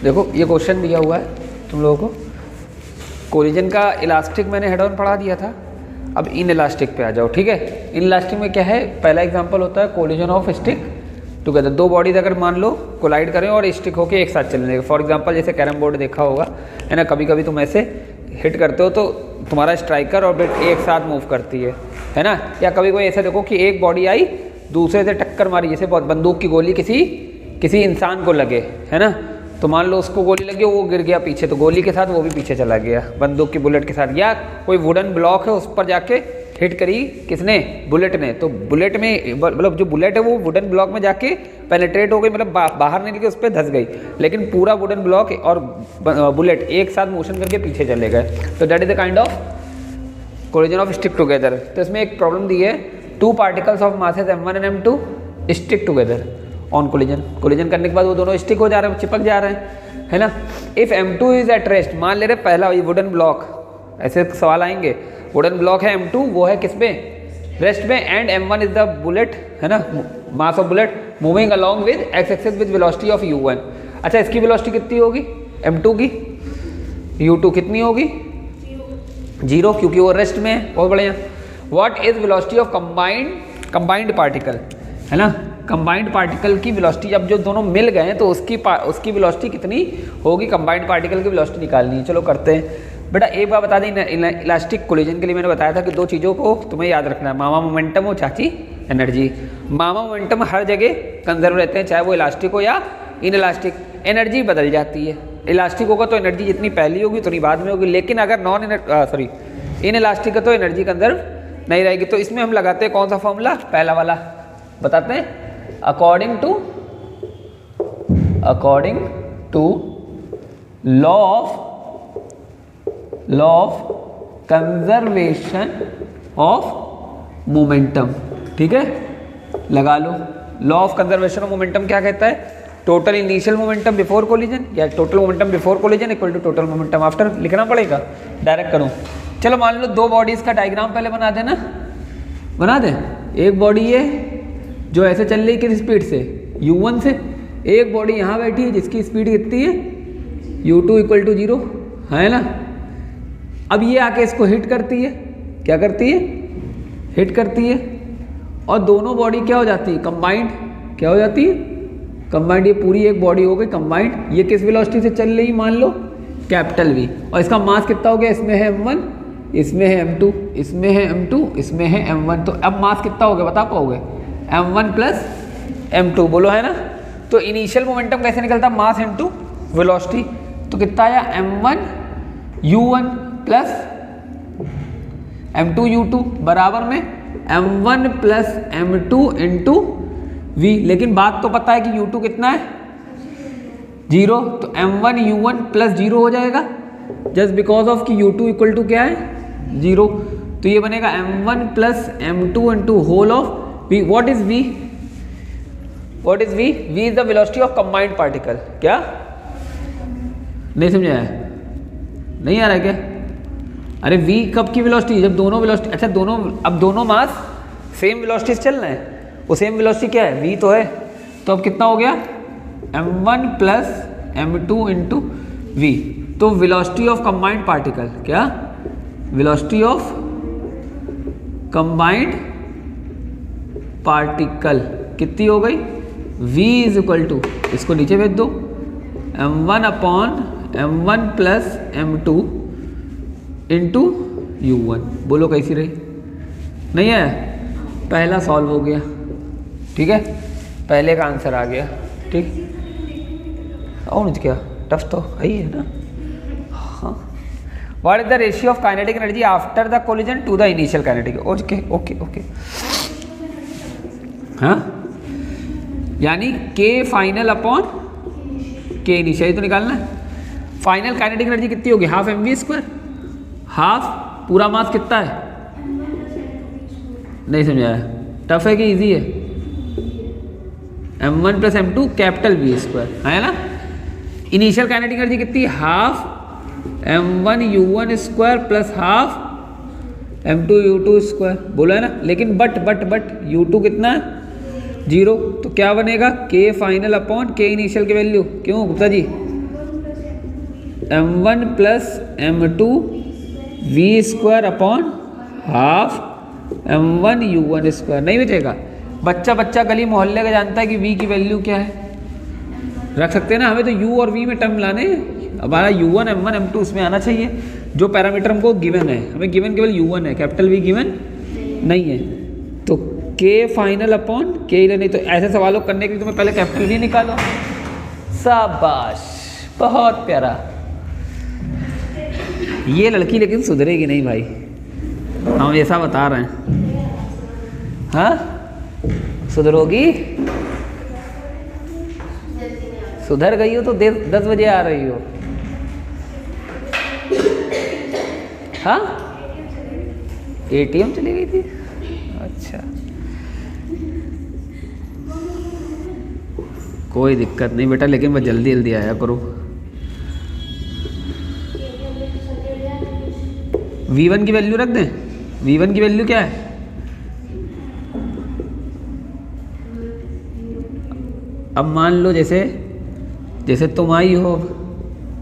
देखो ये क्वेश्चन दिया हुआ है तुम लोगों को, कोलिजन का इलास्टिक मैंने हेड ऑन पढ़ा दिया था, अब इन इलास्टिक पे आ जाओ। ठीक है, इन इलास्टिक में क्या है, पहला एग्जांपल होता है कोलिजन ऑफ स्टिक टुगेदर। दो बॉडीज अगर मान लो कोलाइड करें और स्टिक होके एक साथ चलने, फॉर एग्जांपल जैसे कैरम बोर्ड देखा होगा है ना, कभी कभी तुम ऐसे हिट करते हो तो तुम्हारा स्ट्राइकर और बैट एक साथ मूव करती है ना। या कभी कोई ऐसा देखो कि एक बॉडी आई दूसरे से टक्कर मारी, जैसे बंदूक की गोली किसी इंसान को लगे है ना, तो मान लो उसको गोली लगी वो गिर गया पीछे, तो गोली के साथ वो भी पीछे चला गया बंदूक की बुलेट के साथ। या कोई वुडन ब्लॉक है उस पर जाके हिट करी किसने, बुलेट ने, तो बुलेट में मतलब जो बुलेट है वो वुडन ब्लॉक में जाके पेनिट्रेट हो गई, मतलब बाहर नहीं निकली, उस पर धंस गई, लेकिन पूरा वुडन ब्लॉक और बुलेट एक साथ मोशन करके पीछे चले गए। तो that is the kind of collision of stick together. तो इसमें एक प्रॉब्लम दी है, two particles of masses m1 and m2 stick together on collision करने के बाद वो दोनों स्टिक हो जा रहे हैं, चिपक जा रहे हैं है ना। If m2 is at rest, मान ले रहे पहला वुडन ब्लॉक, ऐसे सवाल आएंगे, वुडन ब्लॉक है m2, वो है किस पे, रेस्ट में, and m1 is the bullet है ना, mass of bullet moving along with x axis with velocity of u1। अच्छा इसकी वेलोसिटी कितनी होगी m2 की, u2 कितनी होगी 0, क्योंकि वो रेस्ट में है। बहुत बढ़िया। What is velocity of combined particle है ना, कंबाइंड पार्टिकल की वेलोसिटी, जब जो दोनों मिल गए हैं तो उसकी वेलोसिटी कितनी होगी, कंबाइंड पार्टिकल की वेलोसिटी निकालनी है। चलो करते हैं। बेटा एक बार बता दें, इलास्टिक कोलिजन के लिए मैंने बताया था कि दो चीज़ों को तुम्हें याद रखना है, मामा मोमेंटम और चाची एनर्जी। मामा मोमेंटम हर जगह कंजर्व रहते हैं, चाहे वो इलास्टिक हो या इन इलास्टिक। एनर्जी बदल जाती है, इलास्टिक होगा तो एनर्जी जितनी पहली होगी उतनी बाद में होगी, लेकिन अगर इन इलास्टिक का तो एनर्जी कंजर्व नहीं रहेगी। तो इसमें हम लगाते हैं कौन सा फॉर्मूला, पहला वाला बताते हैं, according to law of conservation of momentum. ठीक है, लगा लो। Law of conservation of momentum क्या कहता है, total initial momentum before collision या total momentum before collision equal to total momentum after. लिखना पड़ेगा, डायरेक्ट करो। चलो मान लो दो बॉडीज का डायग्राम पहले बना देना, बना दे। एक बॉडी है जो ऐसे चल रही किस स्पीड से, u1 से, एक बॉडी यहाँ बैठी है जिसकी स्पीड कितनी है, u2 इक्वल टू 0 है ना। अब ये आके इसको हिट करती है, क्या करती है, हिट करती है, और दोनों बॉडी क्या हो जाती है, कंबाइंड, क्या हो जाती है, कंबाइंड। ये पूरी एक बॉडी हो गई कंबाइंड। ये किस वेलोसिटी से चल रही, मान लो कैपिटल V, और इसका मास कितना हो गया, इसमें है m1, इसमें है m2, इसमें है m2, इसमें है m1। तो अब मास कितना हो गया बता पाओगे, m1 प्लस m2, बोलो है ना। तो इनिशियल मोमेंटम कैसे निकलता, मास इनटू वेलोसिटी। तो कितना आया, m1 u1 plus m2 u2 बराबर में m1 plus m2 into v। लेकिन बात तो पता है कि u2 कितना है 0, तो m1 u1 प्लस 0 हो जाएगा, जस्ट बिकॉज ऑफ कि u2 इक्वल टू क्या है 0। तो ये बनेगा m1 plus m2 into whole of v। What is v, what is v, v is the velocity of combined particle. क्या नहीं समझाया, नहीं आ रहा है क्या, अरे v कब की वेलोसिटी, जब दोनों वेलोसिटी, अच्छा दोनों, अब दोनों मास सेम वेलोसिटी से चल रहे हैं, वो सेम वेलोसिटी क्या है, v तो है। तो अब कितना हो गया, m1 plus m2 into v। तो वेलोसिटी ऑफ कंबाइंड पार्टिकल, क्या वेलोसिटी ऑफ कंबाइंड पार्टिकल कितनी हो गई, v इज इक्वल टू, इसको नीचे भेज दो, m1 upon m1 plus m2 into u1। बोलो कैसी रही, नहीं है, पहला सॉल्व हो गया। ठीक है, पहले का आंसर आ गया। ठीक, और क्या टफ तो है ना। हाँ, what is the ratio of kinetic energy after the collision to the initial kinetic. Okay okay okay, हाँ, यानी k final upon k initial तो निकालना है। फाइनल काइनेटिक एनर्जी कितनी होगी, हाफ mv², हाफ पूरा मास कितना है, नहीं समझाया, टफ है कि इजी है, m1 plus m2 capital v² है ना। इनिशियल काइनेटिक एनर्जी कितनी, half m1 u1² plus half m2 u2², बोलो है ना। लेकिन बट u2 कितना है 0, तो क्या बनेगा, k final upon k initial की वैल्यू। क्यों Gupta ji, m1 plus m2 v square upon half m1 u1 square. नहीं बचेगा। बच्चा बच्चा गली मोहल्ले का जानता है कि v की वैल्यू क्या है, रख सकते हैं ना। हमें तो u और v में टर्म लाने, हमारा u1 m1 m2 उसमें आना चाहिए। जो पैरामीटर हमको गिवन है, हमें गिवन केवल u1 है, कैपिटल V गिवन नहीं है। तो k फाइनल अपॉन k, नहीं तो ऐसे सवालों करने के लिए तुम्हें पहले कैपिटल V निकालो। शाबाश, बहुत प्यारा। ये लड़की लेकिन सुधरेगी नहीं भाई, हम ऐसा बता रहे हैं। हाँ सुधरोगी? सुधर गई हो तो 10 बजे आ रही हो। हाँ ATM चली गई थी, अच्छा कोई दिक्कत नहीं बेटा, लेकिन बस जल्दी जल्दी आया करो। V1 की वैल्यू रख दें। V1 की वैल्यू क्या है? अब मान लो जैसे तुम आई हो,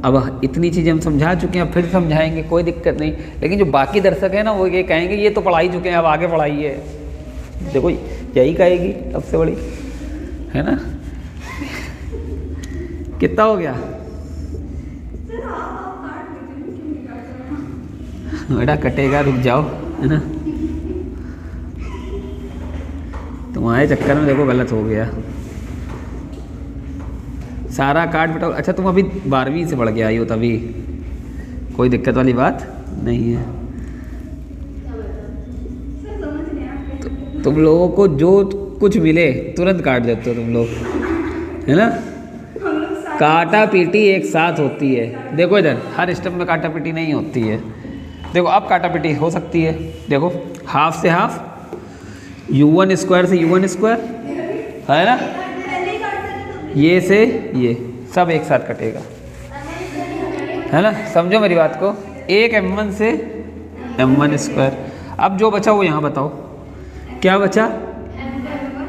अब इतनी चीज़ें हम समझा चुके हैं, अब फिर समझाएंगे, कोई दिक्कत नहीं। लेकिन जो बाकी दर्शक हैं ना, वो ये कहेंगे ये तो पढ़ा ही चुके हैं, अब आगे पढ़ाइए। देखो यही कहेगी सबसे बड़ी, है ना। कितना हो गया बेटा? कटेगा, रुक जाओ, है ना। तुम्हारे चक्कर में देखो गलत हो गया, सारा काट बेटा। अच्छा तुम अभी 12वीं से पढ़ के आई हो, तभी कोई दिक्कत वाली बात नहीं है। तुम लोगों को जो कुछ मिले तुरंत काट देते हो तुम लोग, है ना। काटा पीटी एक साथ होती है। देखो इधर हर स्टेप में काटा पीटी नहीं होती है। देखो अब काटा पीटी हो सकती है। देखो हाफ से हाफ, u1 स्क्वायर से u1 स्क्वायर, है ना। ये से ये सब एक साथ कटेगा, है ना। समझो मेरी बात को। एक m1 से m1 स्क्वायर। अब जो बचा वो यहाँ बताओ क्या बचा?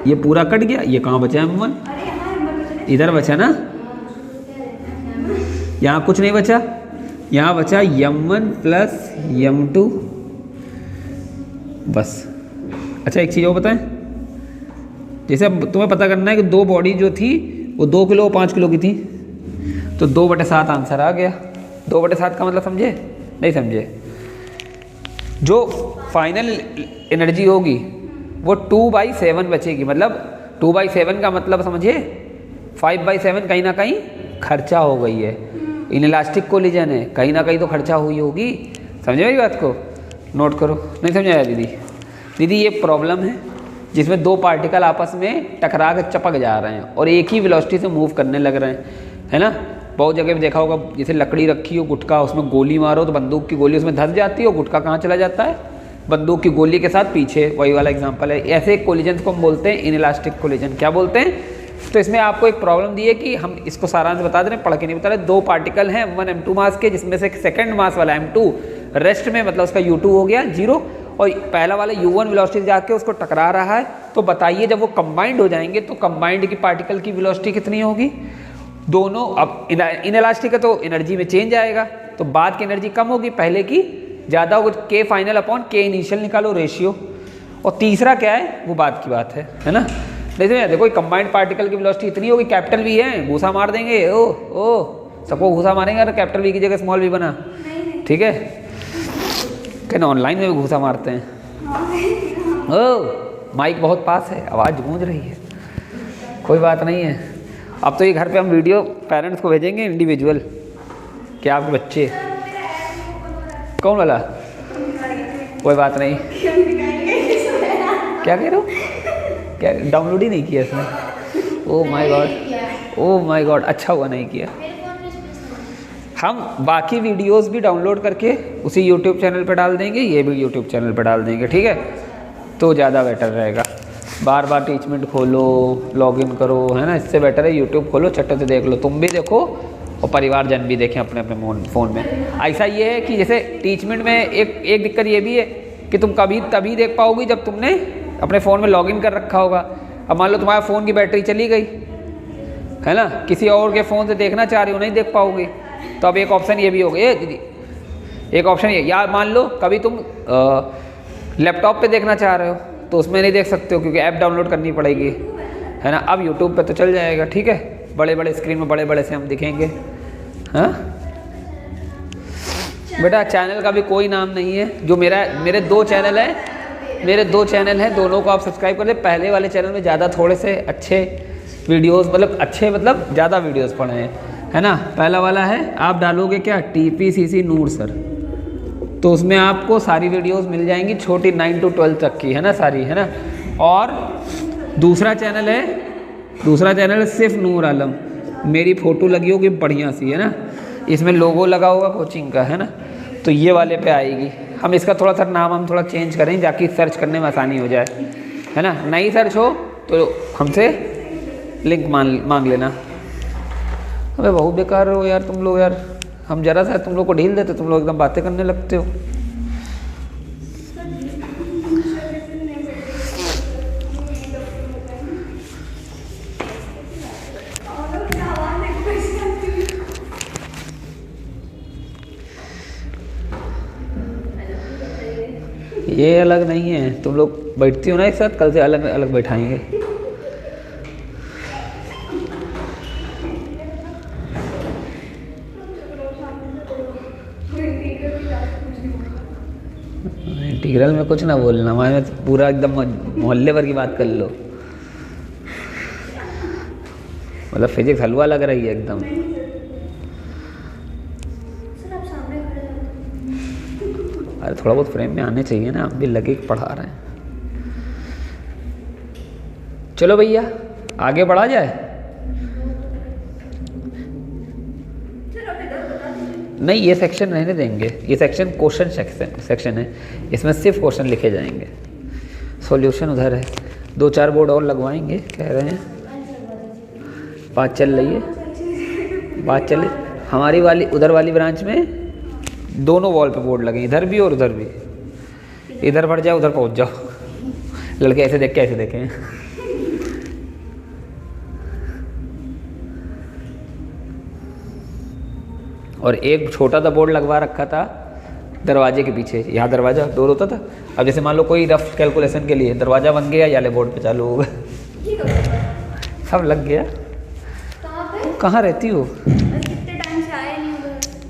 ये पूरा कट गया, ये कहाँ बचा? m1 इधर बचा ना, यहाँ कुछ नहीं बचा, यहाँ बचा m1 प्लस m2 बस। अच्छा एक चीज़ और बताएं, जैसे अब तुम्हें पता करना है कि दो बॉडी जो थी वो 2 किलो 5 किलो की थी, तो 2/7 आंसर आ गया। 2/7 का मतलब समझे? नहीं समझे? जो फाइनल एनर्जी होगी वो 2/7 बचेगी। मतलब 2/7 का मतलब समझे 5/7 कहीं ना कहीं खर्चा हो गई है। इनइलास्टिक कोलिजन है, कहीं ना कहीं तो खर्चा हुई होगी। समझे मेरी बात को? नोट करो। नहीं समझाया दीदी? दीदी ये प्रॉब्लम है जिसमें दो पार्टिकल आपस में टकरा के चपक जा रहे हैं और एक ही वेलोसिटी से मूव करने लग रहे हैं, है ना। बहुत जगह पे देखा होगा, जैसे लकड़ी रखी हो, गुटका, उसमें गोली मारो तो बंदूक की गोली उसमें धंस जाती है और गुटका कहाँ चला जाता है? बंदूक की गोली के साथ पीछे। वही वाला एग्जांपल है। ऐसे कोलिजन को हम बोलते हैं इनइलास्टिक कोलिजन। क्या बोलते हैं? तो इसमें आपको एक प्रॉब्लम दी है कि हम इसको सारांश बता दे रहे हैं, पढ़ के नहीं बता रहे। दो पार्टिकल हैं m1 m2 मास के, जिसमें से सेकंड मास वाला m2 रेस्ट में, मतलब उसका u2 हो गया 0, और पहला वाला u1 वेलोसिटी जाके उसको टकरा रहा है। तो बताइए जब वो कंबाइंड हो जाएंगे तो कंबाइंड की पार्टिकल की वेलोसिटी कितनी होगी? दोनों। अब इनइलास्टिक है तो एनर्जी में चेंज आएगा, तो बाद की एनर्जी कम होगी, पहले की ज़्यादा होगी। k final upon k initial निकालो रेशियो। और तीसरा क्या है वो बाद की बात है ना। नहीं देखो कंबाइंड पार्टिकल की वेलोसिटी इतनी होगी, कैपिटल वी है, घूसा मार देंगे, ओ सबको घूसा मारेंगे अगर कैपिटल वी की जगह स्मॉल वी बना, ठीक है। क्या ऑनलाइन में भी घूसा मारते हैं? ओ माइक बहुत पास है, आवाज़ गूंज रही है। कोई बात नहीं है। अब तो ये घर पे हम वीडियो पेरेंट्स को भेजेंगे इंडिविजुअल, क्या आपके बच्चे कौन वाला? कोई बात नहीं। क्या कह रहे हो? क्या डाउनलोड ही नहीं किया इसने? Oh my God, oh my God, अच्छा हुआ नहीं किया। हम बाकी वीडियोस भी डाउनलोड करके उसी यूट्यूब चैनल पर डाल देंगे, ये भी यूट्यूब चैनल पर डाल देंगे, ठीक है। तो ज़्यादा बेटर रहेगा। बार बार टीचमेंट खोलो, लॉगिन करो, है ना। इससे बेटर है यूट्यूब खोलो, चट्टे से देख लो, तुम भी देखो और परिवारजन भी देखें अपने अपने फ़ोन में। ऐसा ये है कि जैसे टीचमेंट में एक दिक्कत ये भी है कि तुम कभी तभी देख पाओगी जब तुमने अपने फ़ोन में लॉगिन कर रखा होगा। अब मान लो तुम्हारा फ़ोन की बैटरी चली गई, है ना, किसी और के फ़ोन से देखना चाह रही हो, नहीं देख पाओगे। तो अब एक ऑप्शन ये भी हो गया दीदी, एक ऑप्शन ये, या मान लो कभी तुम लैपटॉप पे देखना चाह रहे हो तो उसमें नहीं देख सकते हो क्योंकि ऐप डाउनलोड करनी पड़ेगी, है ना। अब यूट्यूब पे तो चल जाएगा, ठीक है, बड़े बड़े स्क्रीन में बड़े बड़े से हम दिखेंगे। हाँ बेटा, चैनल का भी कोई नाम नहीं है, जो मेरे 2 चैनल हैं, मेरे 2 चैनल हैं, दोनों को आप सब्सक्राइब कर दे। पहले वाले चैनल में ज़्यादा थोड़े से अच्छे वीडियोस, मतलब अच्छे मतलब ज़्यादा वीडियोस पड़े हैं, है ना। पहला वाला है, आप डालोगे क्या TPCC नूर सर, तो उसमें आपको सारी वीडियोस मिल जाएंगी, छोटी 9 to 12 तक की, है ना, सारी, है ना। और दूसरा चैनल है सिर्फ नूर आलम, मेरी फ़ोटो लगी होगी बढ़िया सी, है ना, इसमें लोगो लगा होगा कोचिंग का, है ना। तो ये वाले पे आएगी। हम इसका थोड़ा सा नाम हम थोड़ा चेंज करें ताकि सर्च करने में आसानी हो जाए, है ना। नई सर्च हो तो हमसे लिंक मांग लेना। अबे बहुत बेकार हो यार तुम लोग यार, हम जरा सा तुम लोग को ढील देते, तुम लोग एकदम बातें करने लगते हो। ये अलग नहीं है, तुम लोग बैठती हो ना एक साथ, कल से अलग अलग बैठाएंगे। इंटीग्रल में कुछ ना बोलना, मैं पूरा एकदम मोहल्ले भर की बात कर लो, मतलब फिजिक्स हलवा लग रही है एकदम। अरे थोड़ा बहुत फ्रेम में आने चाहिए ना, आप भी लगे पढ़ा रहे हैं। चलो भैया आगे बढ़ा जाए। नहीं, ये सेक्शन रहने देंगे, ये सेक्शन क्वेश्चन सेक्शन है, इसमें सिर्फ क्वेश्चन लिखे जाएंगे। सॉल्यूशन उधर है, 2-4 बोर्ड और लगवाएंगे कह रहे हैं, बात चल रही है, बात चले। हमारी वाली उधर वाली ब्रांच में दोनों वॉल पे बोर्ड लगे, इधर भी और उधर भी, इधर बढ़ जाओ उधर पहुंच जाओ। लड़के ऐसे देख के ऐसे देखें। और एक छोटा सा बोर्ड लगवा रखा था दरवाजे के पीछे, यहाँ दरवाजा डोर होता था। अब जैसे मान लो कोई रफ कैलकुलेशन के लिए दरवाजा बन गया, याले बोर्ड पे चालू हो गया, सब लग गया। कहाँ रहती हो?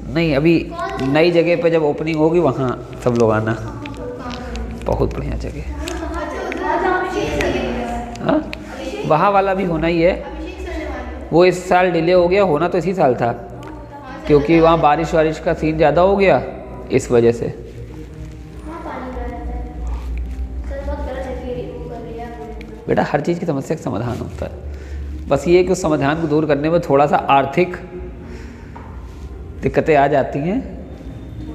नहीं, अभी नई जगह पे जब ओपनिंग होगी वहाँ सब लोग आना, बहुत बढ़िया जगह। हाँ, वहाँ वाला भी होना ही है, वो इस साल डिले हो गया, होना तो इसी साल था क्योंकि वहाँ बारिश वारिश का सीन ज़्यादा हो गया, इस वजह से। बेटा हर चीज़ की समस्या का समाधान होता है, बस ये कि उस समाधान को दूर करने में थोड़ा सा आर्थिक दिक्कतें आ जाती हैं।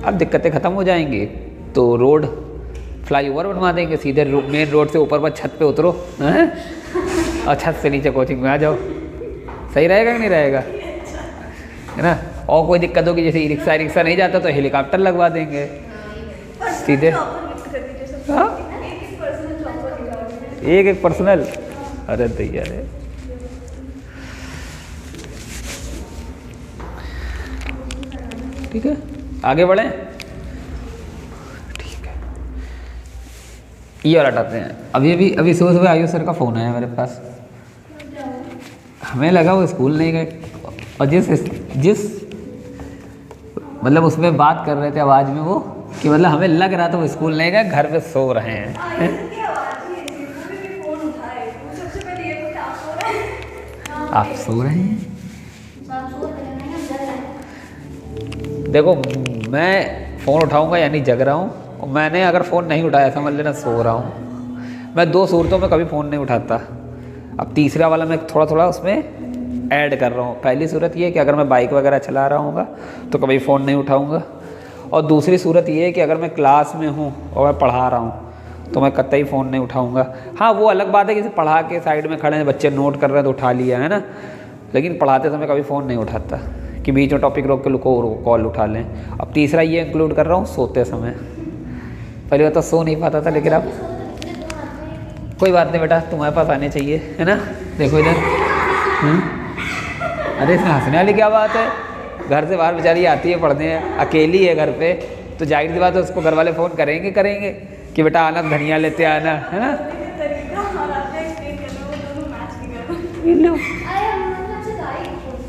अब दिक्कतें ख़त्म हो जाएंगी तो रोड फ्लाईओवर बनवा देंगे, सीधे मेन रोड से ऊपर पर छत पे उतरो हैं और छत से नीचे कोचिंग में आ जाओ। सही रहेगा कि नहीं रहेगा, है ना। और कोई दिक्कत होगी, जैसे ई रिक्शा नहीं जाता तो हेलीकॉप्टर लगवा देंगे सीधे। हाँ, एक पर्सनल, अरे दैया रे। ठीक है, आगे बढ़ें। ठीक है, ये और हटाते हैं। अभी सुबह आयुष सर का फ़ोन आया मेरे पास, हमें लगा वो स्कूल नहीं गए, और जिस मतलब उसमें बात कर रहे थे आवाज़ में वो, कि मतलब हमें लग रहा था वो स्कूल नहीं गए, घर पे सो रहे हैं। आप सो रहे हैं? देखो, मैं फ़ोन उठाऊंगा यानी जग रहा हूँ, और मैंने अगर फ़ोन नहीं उठाया समझ लेना सो रहा हूँ। मैं 2 सूरतों में कभी फ़ोन नहीं उठाता। अब तीसरा वाला मैं थोड़ा थोड़ा उसमें ऐड कर रहा हूँ। पहली सूरत ये है कि अगर मैं बाइक वगैरह चला रहा हूँगा तो कभी फ़ोन नहीं उठाऊँगा, और दूसरी सूरत ये है कि अगर मैं क्लास में हूँ और मैं पढ़ा रहा हूँ तो मैं कतई फ़ोन नहीं उठाऊँगा। हाँ, वो अलग बात है कि जैसे पढ़ा के साइड में खड़े हैं, बच्चे नोट कर रहे हैं तो उठा लिया, है ना, लेकिन पढ़ाते समय कभी फ़ोन नहीं उठाता कि बीच में टॉपिक रोक के लुको कॉल उठा लें। अब तीसरा ये इंक्लूड कर रहा हूँ सोते समय। पहले बात तो सो नहीं पाता था, लेकिन अब कोई बात नहीं बेटा, तुम्हारे पास आने चाहिए, है ना। देखो इधर, अरे इसमें हंसने वाली क्या बात है, घर से बाहर बेचारी आती है पढ़ने, अकेली है घर पे, तो जाहिर सी बात है उसको घर वाले फ़ोन करेंगे कि बेटा आना, धनिया लेते आना, है ना।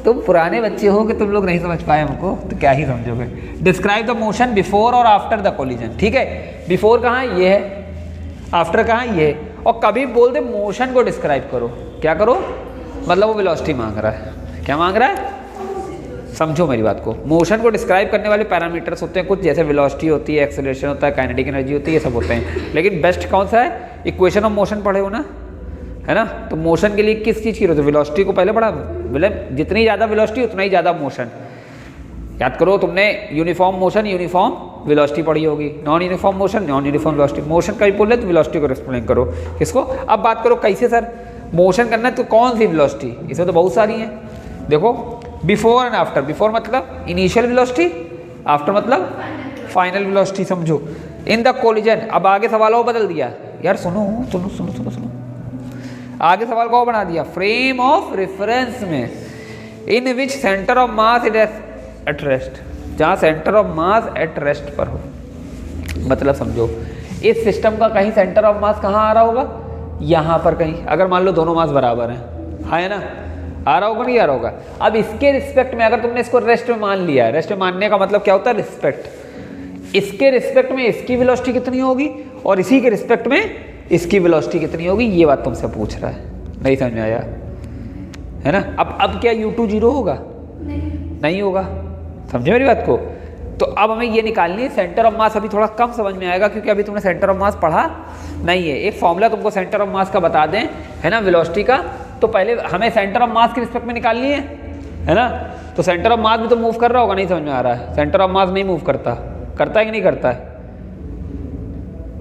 तुम पुराने बच्चे हो कि तुम लोग नहीं समझ पाए हमको, तो क्या ही समझोगे। डिस्क्राइब द मोशन बिफोर और आफ्टर द कोलिजन, ठीक है। बिफोर कहाँ ये है, आफ्टर कहाँ ये है, और कभी बोल दे मोशन को डिस्क्राइब करो, क्या करो, मतलब वो वेलोसिटी मांग रहा है, क्या मांग रहा है, समझो मेरी बात को। मोशन को डिस्क्राइब करने वाले पैरामीटर्स होते हैं कुछ, जैसे वेलोसिटी होती है, एक्सेलरेशन होता है, काइनेटिक एनर्जी होती है, ये सब होते हैं। लेकिन बेस्ट कौन सा है, इक्वेशन ऑफ मोशन पढ़े हो ना, है ना। तो मोशन के लिए किस चीज़ की जरूरत है, वेलोसिटी को पहले पढ़ा, मतलब जितनी ज़्यादा वेलोसिटी उतना ही ज़्यादा मोशन। याद करो तुमने यूनिफॉर्म मोशन, यूनिफॉर्म वेलोसिटी पढ़ी होगी, non uniform motion, non uniform velocity. Motion कभी बोल रहे तो वेलोसिटी को एक्सप्लेन करो, किसको। अब बात करो कैसे सर मोशन करना है, तो कौन सी वेलोसिटी, इसमें तो बहुत सारी हैं। देखो बिफोर एंड आफ्टर, बिफोर मतलब इनिशियल वेलोसिटी, आफ्टर मतलब फाइनल वेलोसिटी, समझो। इन द कोलिजन, अब आगे सवाल और बदल दिया यार, सुनो, आगे सवाल को बना दिया, फ्रेम ऑफ रेफरेंस में, in which centre of mass it at rest, जहाँ centre of mass at rest पर हो। मतलब समझो इस सिस्टम का कहीं सेंटर ऑफ मास कहाँ आ रहा होगा, यहाँ पर कहीं, अगर मान लो दोनों मास बराबर हैं, है ना, आ रहा होगा नहीं आ रहा होगा। अब इसके रिस्पेक्ट में अगर तुमने इसको रेस्ट में मान लिया है, रेस्ट में मानने का मतलब क्या होता है, रिस्पेक्ट, इसके रिस्पेक्ट में इसकी वेलोसिटी कितनी होगी और इसी के रिस्पेक्ट में इसकी वेलोसिटी कितनी होगी, ये बात तुमसे पूछ रहा है, नहीं समझ में आया, है ना। अब क्या U2 0 होगा, नहीं होगा, समझे मेरी बात को। तो अब हमें ये निकालनी है सेंटर ऑफ मास, अभी थोड़ा कम समझ में आएगा क्योंकि अभी तुमने सेंटर ऑफ मास पढ़ा नहीं है। एक फॉर्मूला तुमको सेंटर ऑफ मास का बता दें, है ना, वेलोसिटी का, तो पहले हमें सेंटर ऑफ मास के रिस्पेक्ट में निकालनी है ना। तो सेंटर ऑफ मास भी तो मूव कर रहा होगा, नहीं समझ में आ रहा है, सेंटर ऑफ मास नहीं मूव करता है कि नहीं करता है।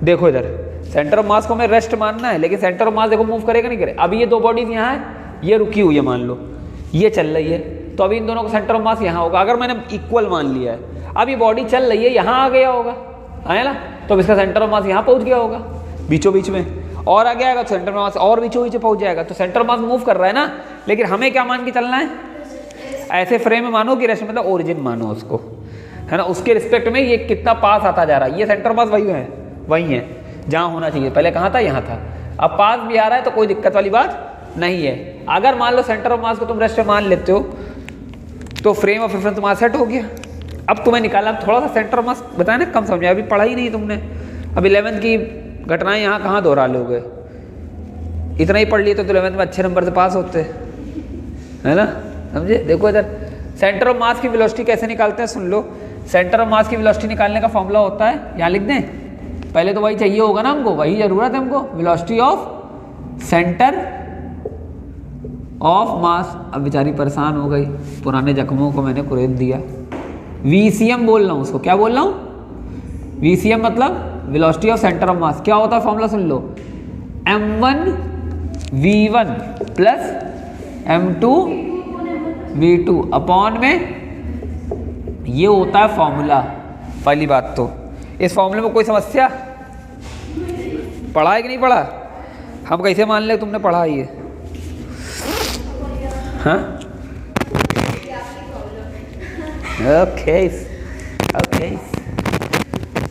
देखो इधर सेंटर ऑफ मास को हमें रेस्ट मानना है, लेकिन सेंटर ऑफ मास देखो मूव करेगा नहीं करेगा। अभी ये दो बॉडीज यहाँ है, ये रुकी हुई है, मान लो ये चल रही है, तो अभी इन दोनों का सेंटर ऑफ मास यहाँ होगा। अगर मैंने इक्वल मान लिया है, अब ये बॉडी चल रही है, यहाँ आ गया होगा, है ना, तो इसका सेंटर ऑफ मास यहाँ पहुँच गया होगा बीचों बीच में, और आगे आएगा तो सेंटर ऑफ मास और बीचों बीच पहुँच जाएगा। तो सेंटर ऑफ मास मूव कर रहा है ना, लेकिन हमें क्या मान के चलना है, ऐसे फ्रेम में मानो कि रेस्ट मतलब ओरिजिन मानो उसको, है ना, उसके रिस्पेक्ट में ये कितना पास आता जा रहा है, ये सेंटर ऑफ मास वही है जहाँ होना चाहिए, पहले कहाँ था, यहाँ था। अब पास भी आ रहा है तो कोई दिक्कत वाली बात नहीं है। अगर मान लो सेंटर ऑफ मास को तुम रेस्ट में मान लेते हो तो फ्रेम ऑफ रेफरेंस तुम्हारा सेट हो गया। अब तुम्हें निकालना, थोड़ा सा सेंटर ऑफ मास बताया ना, कम समझा, अभी पढ़ा ही नहीं तुमने। अब 11th की घटनाएं यहाँ कहाँ दोहरा लोगे, इतना ही पढ़ लिए तो 11th में अच्छे नंबर से पास होते, है ना, समझे। देखो इधर सेंटर ऑफ मास की वेलोसिटी कैसे निकालते हैं, सुन लो। सेंटर ऑफ मास की वेलोसिटी निकालने का फॉर्मूला होता है, यहाँ लिख दें, पहले तो वही चाहिए होगा ना हमको, वही जरूरत है हमको, velocity of centre of mass. अब बेचारी परेशान हो गई, पुराने जख्मों को मैंने कुरेद दिया। VCM बोल रहा हूँ उसको, क्या बोल रहा हूँ, VCM मतलब वेलोसिटी ऑफ सेंटर ऑफ मास। क्या होता है फॉर्मूला सुन लो, m1v1 प्लस m2v2 अपॉन में, ये होता है फॉर्मूला। पहली बात तो इस फॉर्मूले में कोई समस्या, पढ़ा है कि नहीं पढ़ा, हम कैसे मान ले तुमने पढ़ा ही है, हाँ, ओके।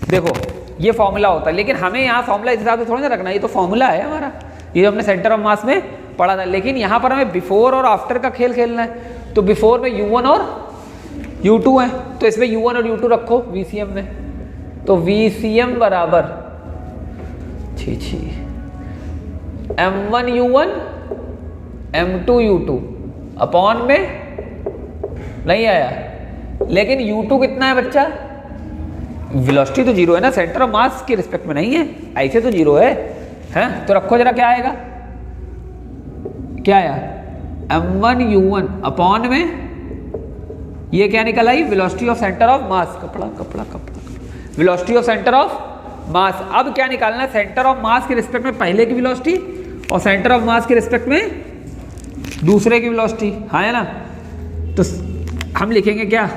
देखो ये फॉर्मूला होता है, लेकिन हमें यहाँ फॉर्मूला इस हिसाब से थोड़ा ना रखना, ये तो फॉर्मूला है हमारा, ये जो हमने सेंटर ऑफ मास में पढ़ा था। लेकिन यहाँ पर हमें बिफोर और आफ्टर का खेल खेलना है, तो बिफोर में U1 और U2 है, तो इसमें U1 और U2 रखो VCM में, तो VCM बराबर m1u1 m2u2 अपॉन में, नहीं आया, लेकिन U2 कितना है बच्चा, वेलोसिटी तो 0 है ना, सेंटर ऑफ मास के रिस्पेक्ट में नहीं है, ऐसे तो 0 है, हैं, तो रखो जरा, क्या आएगा, क्या आया, m1u1 अपॉन में, ये क्या निकल आई, velocity of centre of mass, कपड़ा, velocity of centre of mass. अब क्या निकालना है, सेंटर ऑफ मास के रिस्पेक्ट में पहले की वेलोसिटी और सेंटर ऑफ मास के रिस्पेक्ट में दूसरे की वेलोसिटी, हाँ है ना। तो हम लिखेंगे क्या,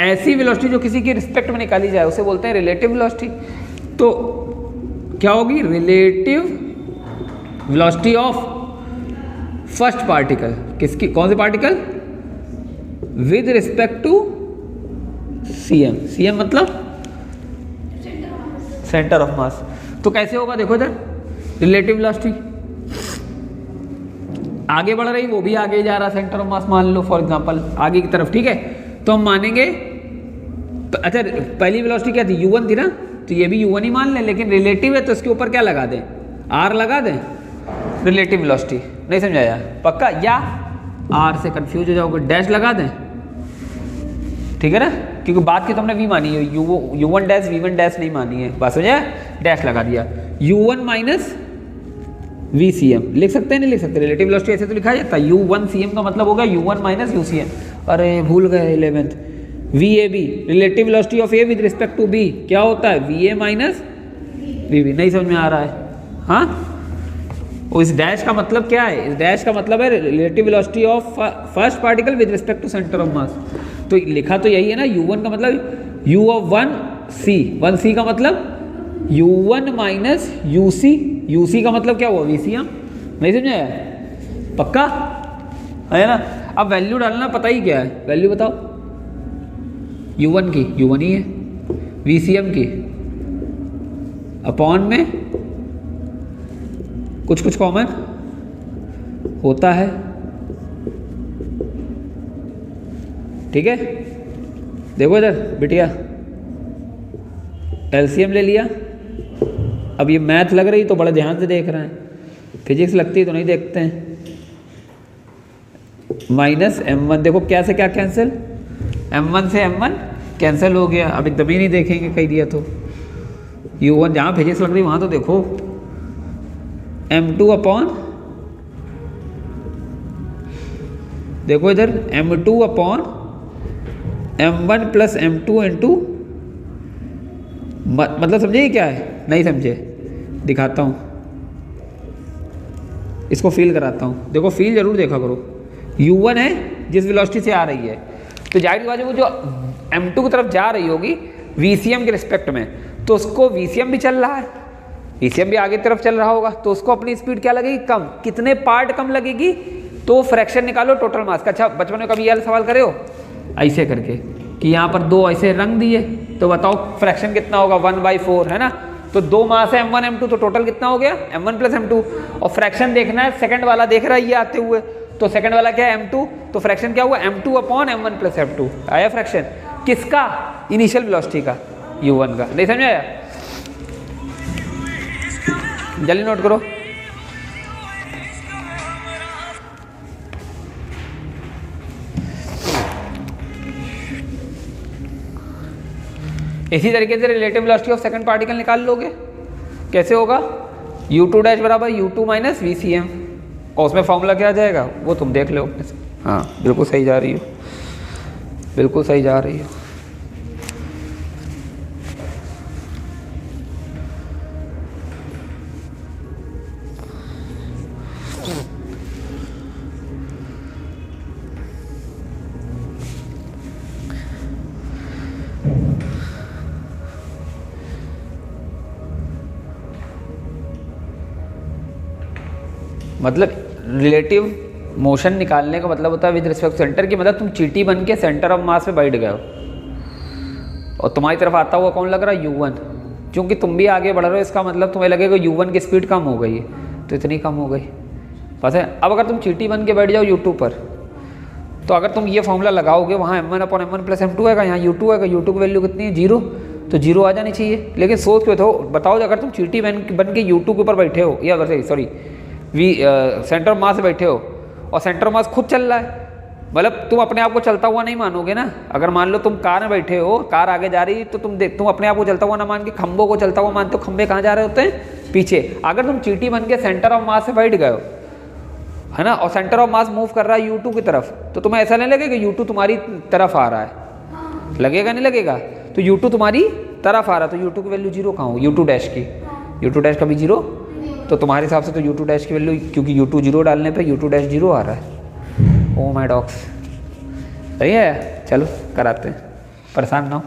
ऐसी वेलोसिटी जो किसी के रिस्पेक्ट में निकाली जाए उसे बोलते हैं रिलेटिव वेलोसिटी। तो क्या होगी, relative velocity of first particle, किसकी, कौन से particle, with respect to CM. CM मतलब सेंटर ऑफ मास। तो कैसे होगा देखो इधर, रिलेटिव वेलोसिटी आगे बढ़ रही, वो भी आगे जा रहा सेंटर ऑफ मास मान लो फॉर एग्जांपल आगे की तरफ, ठीक है। तो हम मानेंगे तो अच्छा पहली वेलोसिटी क्या थी, u1 थी ना, तो ये भी u1 ही मान लें, लेकिन रिलेटिव है तो इसके ऊपर क्या लगा दें, r लगा दें, रिलेटिव वेलोसिटी। नहीं समझाया पक्का, या r से कंफ्यूज हो जाओगे, डैश लगा दें, ठीक है ना, क्योंकि बात की तुमने v मानी है, u1 डैश v1 डैश नहीं मानी है, बात समझा, डैश लगा दिया। u1 माइनस VCM लिख सकते हैं, नहीं लिख सकते, रिलेटिव वेलोसिटी ऐसे तो लिखा जाता है, u1 CM का मतलब होगा u1 माइनस UCM। अरे भूल गए 11th, VAB relative velocity of A with respect to B क्या होता है, VA माइनस VB। नहीं समझ में आ रहा है, हाँ। और इस डैश का मतलब क्या है, इस डैश का मतलब है relative velocity of first particle with respect to centre of mass. तो लिखा तो यही है ना, u1 का मतलब u ऑफ 1c, 1c का मतलब u1 माइनस UC का मतलब क्या हुआ, VCM। नहीं समझाया पक्का, है ना। अब वैल्यू डालना पता ही क्या है, वैल्यू बताओ, u1 की u1 ही है, VCM की अपॉन में कुछ कुछ कॉमन होता है, ठीक है। देखो इधर बिटिया, एलसीएम ले लिया। अब ये मैथ लग रही तो बड़ा ध्यान से देख रहे हैं, फिजिक्स लगती तो नहीं देखते हैं। माइनस m1, देखो क्या से क्या कैंसिल, m1 से m1 कैंसिल हो गया। अब एकदम ही नहीं देखेंगे कहीं दिया तो, u1 जहाँ फिजिक्स लग रही वहाँ तो देखो, m2 अपॉन, देखो इधर m2 upon m1 plus m2 into, मतलब समझे क्या है, नहीं समझे, दिखाता हूँ, इसको फील कराता हूँ। देखो फील जरूर देखा करो, u1 है जिस वेलोसिटी से आ रही है, तो जाहिर बात है वो जो m2 की तरफ जा रही होगी VCM के रिस्पेक्ट में, तो उसको VCM भी चल रहा है, VCM भी आगे तरफ चल रहा होगा, तो उसको अपनी स्पीड क्या लगेगी, कम। कितने पार्ट कम लगेगी, तो फ्रैक्शन निकालो टोटल मास का। अच्छा बचपन में कभी ये सवाल करे हो ऐसे करके कि यहाँ पर दो ऐसे रंग दिए, तो बताओ फ्रैक्शन कितना होगा, 1/4 है ना। तो दो मास है m1 m2, तो टोटल कितना हो गया, m1 प्लस m2। और फ्रैक्शन देखना है, सेकंड वाला देख रहा है ये आते हुए, तो सेकंड वाला क्या है m2, तो फ्रैक्शन क्या हुआ, m2 upon m1 plus m2 आया फ्रैक्शन, किसका, इनिशियल वेलोसिटी का, u1 का। नहीं समझ आया, जल्दी नोट करो। इसी तरीके से relative velocity of second particle निकाल लोगे, कैसे होगा, u2 डैश बराबर u2 माइनस VCM, और उसमें फॉर्मूला क्या आ जाएगा वो तुम देख लो अपने से। हाँ बिल्कुल सही जा रही हो, बिल्कुल सही जा रही हो। मतलब रिलेटिव मोशन निकालने का मतलब होता है विद रिस्पेक्ट सेंटर की, मतलब तुम चींटी बन के सेंटर ऑफ मास पे बैठ गए हो और तुम्हारी तरफ आता हुआ कौन लग रहा है, u1। क्योंकि तुम भी आगे बढ़ रहे हो, इसका मतलब तुम्हें लगेगा u1 की स्पीड कम हो गई है, तो इतनी कम हो गई, पता है। अब अगर तुम चींटी बन के बैठ जाओ u2 पर, तो अगर तुम ये फॉर्मूला लगाओगे, वहाँ m1 upon m1 plus m2 है, यहाँ u2 है, u2 की वैल्यू कितनी है, 0, तो 0 आ जानी चाहिए। लेकिन सोच के बताओ अगर तुम चींटी बन के u2 के ऊपर बैठे हो, या अगर सॉरी सेंटर ऑफ मास बैठे हो और सेंटर ऑफ मास खुद चल रहा है, मतलब तुम अपने आप को चलता हुआ नहीं मानोगे ना। अगर मान लो तुम कार में बैठे हो, कार आगे जा रही है, तो तुम अपने आप को चलता हुआ ना मान के खंभों को चलता हुआ मानते हो, खंभे कहाँ जा रहे होते हैं, पीछे। अगर तुम चींटी बन के सेंटर ऑफ मास से बैठ गए हो, है ना, और सेंटर ऑफ मास मूव कर रहा है u2 की तरफ, तो तुम्हें ऐसा नहीं लगेगा कि u2 तुम्हारी तरफ आ रहा है, लगेगा नहीं लगेगा, तो u2 तुम्हारी तरफ आ रहा है, तो u2 की वैल्यू 0 कहाँ हो, u2 डैश की, u2 डैश का भी 0, तो तुम्हारे हिसाब से तो u2 डैश की वैल्यू, क्योंकि u2 0 डालने पे u2 डैश 0 आ रहा है। ओ माय डॉग्स, सही है, चलो कराते हैं, परेशान ना हो।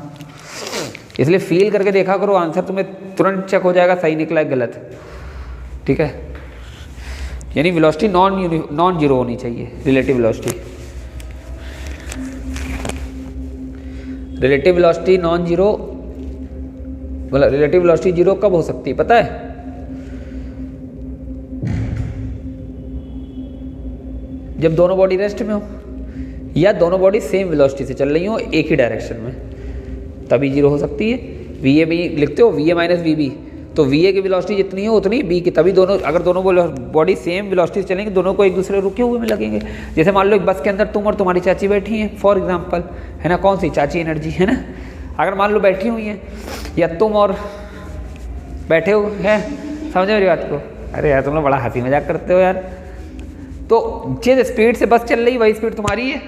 इसलिए फील करके देखा करो, आंसर तुम्हें तुरंत चेक हो जाएगा सही निकला है गलत, ठीक है। यानी वेलोसिटी नॉन जीरो होनी चाहिए, relative velocity. Relative velocity non zero, मतलब रिलेटिव वेलोसिटी जीरो कब हो सकती है पता है? जब दोनों बॉडी रेस्ट में हो या दोनों बॉडी सेम वेलोसिटी से चल रही हो एक ही डायरेक्शन में, तभी जीरो हो सकती है। वी ए भी लिखते हो, V A minus V B, तो वी ए की वेलोसिटी जितनी हो उतनी बी की, तभी दोनों, अगर दोनों बॉडी सेम वेलोसिटी से चलेंगे दोनों को एक दूसरे रुके हुए में लगेंगे। जैसे मान लो एक बस के अंदर तुम और तुम्हारी चाची बैठी हैं फॉर एग्जांपल, है ना, कौन सी चाची एनर्जी है ना, अगर मान लो बैठी हुई हैं या तुम और बैठे हो हैं, समझे मेरी बात को? अरे यार तुम लोग बड़ा हंसी मजाक करते हो यार। तो जिस स्पीड से बस चल रही वही स्पीड तुम्हारी है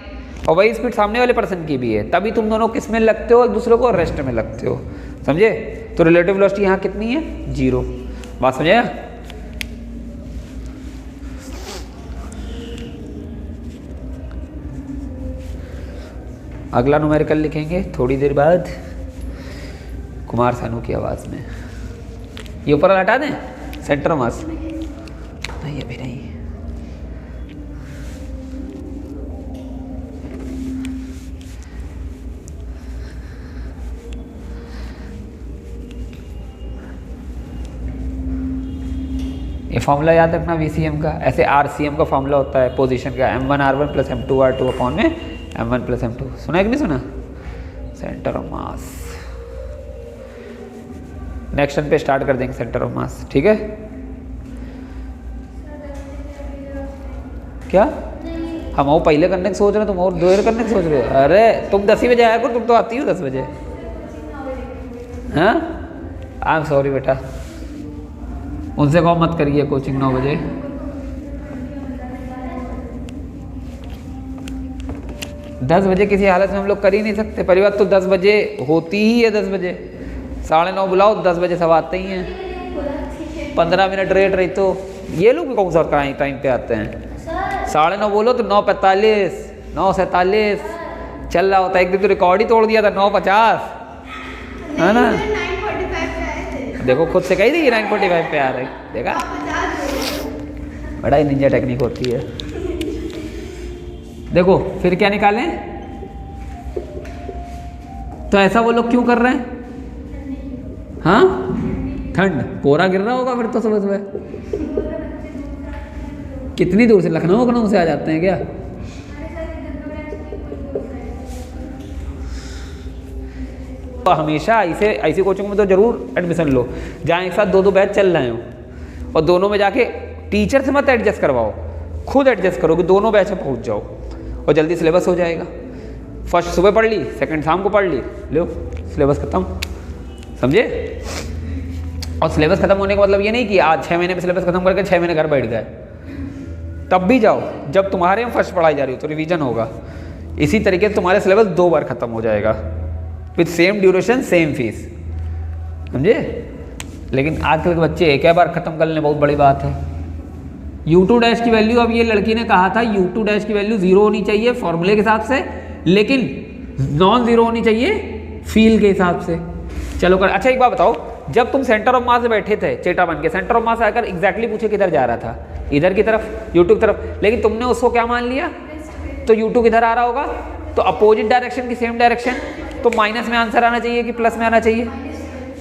और वही स्पीड सामने वाले पर्सन की भी है, तभी तुम दोनों किस में लगते हो? एक दूसरे को रेस्ट में लगते हो, समझे? तो रिलेटिव वेलोसिटी यहाँ कितनी है? जीरो। बात समझे? अगला न्यूमेरिकल लिखेंगे थोड़ी देर बाद कुमार सानू की आवाज़ में। ये ऊपर हटा दें, सेंटर मास नहीं अभी नहीं। ये फॉर्मूला याद रखना VCM का, ऐसे RCM का फॉर्मूला होता है पोजीशन का, M1 R1 plus M2 R2 upon में M1 प्लस M2। सुना है कि नहीं सुना? Centre of mass. नेक्स्ट पे स्टार्ट कर देंगे सेंटर ऑफ मास, ठीक है? क्या हम वो पहले करने की सोच रहे हो, तुम और देर करने की सोच रहे हो? अरे तुम 10 ही बजे आया करो, तुम तो आती हो 10 बजे। हाँ आई एम सॉरी बेटा, उनसे कहो मत करिए कोचिंग 9 बजे। दस बजे किसी हालत में हम लोग कर ही नहीं सकते। पहली बात तो 10 बजे होती ही है, 10 बजे 9:30 बुलाओ, 10 बजे सब आते ही हैं। 15 मिनट रेट रही तो ये लोग भी कौन सा टाइम पे आते हैं? 9:30 बोलो तो 9:45 9:47 चल रहा होता है। एक दिन तो रिकॉर्ड ही तोड़ दिया था 9:50, है ना? देखो खुद से कही थी 9:45 पे आ रही, देखा? बड़ा ही निंजा टेक्निक होती है। देखो फिर क्या निकालें? तो ऐसा वो लोग क्यों कर रहे हैं? हाँ ठंड, कोहरा गिर रहा होगा फिर तो सुबह सुबह। कितनी दूर से? लखनऊ से आ जाते हैं क्या? तो हमेशा ऐसी कोचिंग में तो जरूर एडमिशन लो जहाँ एक साथ 2-2 बैच चल रहे हो, और दोनों में जाके टीचर से मत एडजस्ट करवाओ, खुद एडजस्ट करो कि दोनों बैच में पहुँच जाओ और जल्दी सिलेबस हो जाएगा। फर्स्ट सुबह पढ़ ली, सेकंड शाम को पढ़ ली, लो सिलेबस खत्म, समझे? और सिलेबस खत्म होने का मतलब ये नहीं कि आज 6 महीने में सिलेबस खत्म करके 6 महीने घर बैठ गए, तब भी जाओ। जब तुम्हारे में फर्स्ट पढ़ाई जा रही हो तो रिवीजन होगा। इसी तरीके से तुम्हारे सिलेबस 2 बार खत्म हो जाएगा with same duration same fees, समझे? लेकिन आजकल के बच्चे एक बार खत्म कर लेने बहुत बड़ी बात है। U2 डैश की वैल्यू, अब ये लड़की ने कहा था U2 डैश की वैल्यू 0 होनी चाहिए फॉर्मूले के हिसाब से, लेकिन नॉन जीरो होनी चाहिए फील के हिसाब से। चलो कर। अच्छा एक बात बताओ, जब तुम सेंटर ऑफ मास में बैठे थे चेटा बन के, सेंटर ऑफ मास आकर एग्जैक्टली पूछे किधर जा रहा था? इधर की तरफ, U2 की तरफ, लेकिन तुमने उसको क्या मान लिया? तो U2 किधर आ रहा होगा? तो अपोजिट डायरेक्शन की सेम डायरेक्शन, तो माइनस में आंसर आना चाहिए कि प्लस में आना चाहिए?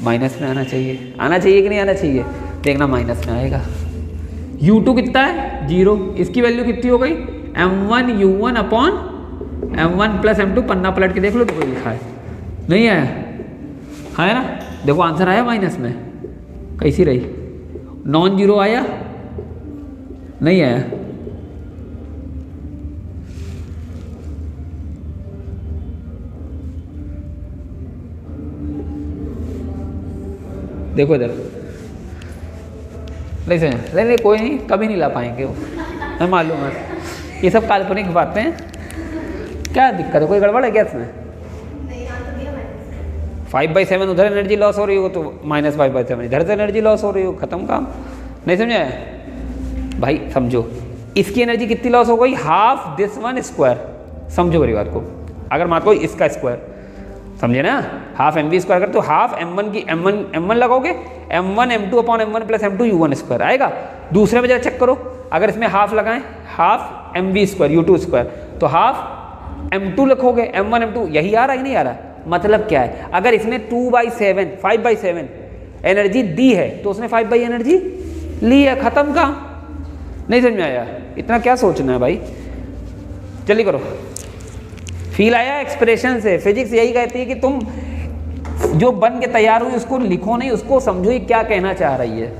माइनस में आना चाहिए। आना चाहिए कि नहीं आना चाहिए? देखना माइनस में आएगा। U2 कितना है? 0। इसकी वैल्यू कितनी हो गई? M1 U1 upon M1 plus M2। पन्ना पलट के देख लो तो कोई लिखा है नहीं आया? है ना? देखो आंसर आया माइनस में। कैसी रही? नॉन जीरो आया? नहीं आया? देखो इधर, नहीं समझ? नहीं कोई नहीं, कभी नहीं ला पाएंगे वो, मैं मालूम है। ये सब काल्पनिक बातें हैं। क्या दिक्कत है? कोई गड़बड़ है क्या इसमें? 5/7 उधर एनर्जी लॉस हो रही हो तो -5/7 इधर से एनर्जी लॉस हो रही हो, खत्म काम। नहीं समझे भाई? समझो, इसकी एनर्जी कितनी लॉस हो गई? Half this one square. समझो मेरी बात को, अगर मान लो इसका स्क्वायर, समझे ना? हाफ mv स्क्वायर कर तो हाफ m1 की m1 लगाओगे, m1 m2 upon m1 plus m2 u1 square आएगा। दूसरे में जरा चेक करो, अगर इसमें हाफ लगाएं, half mv square u2 square, तो हाफ m2 लिखोगे, m1 m2 यही आ रहा है नहीं आ रहा? मतलब क्या है, अगर इसने 2/7 5/7 एनर्जी दी है तो उसने 5/7 एनर्जी ली है, खत्म का। नहीं समझ में आया? इतना क्या सोचना है भाई, जल्दी करो। फील आया एक्सप्रेशन से? फिजिक्स यही कहती है कि तुम जो बन के तैयार हुई उसको लिखो नहीं, उसको समझो ये क्या कहना चाह रही है।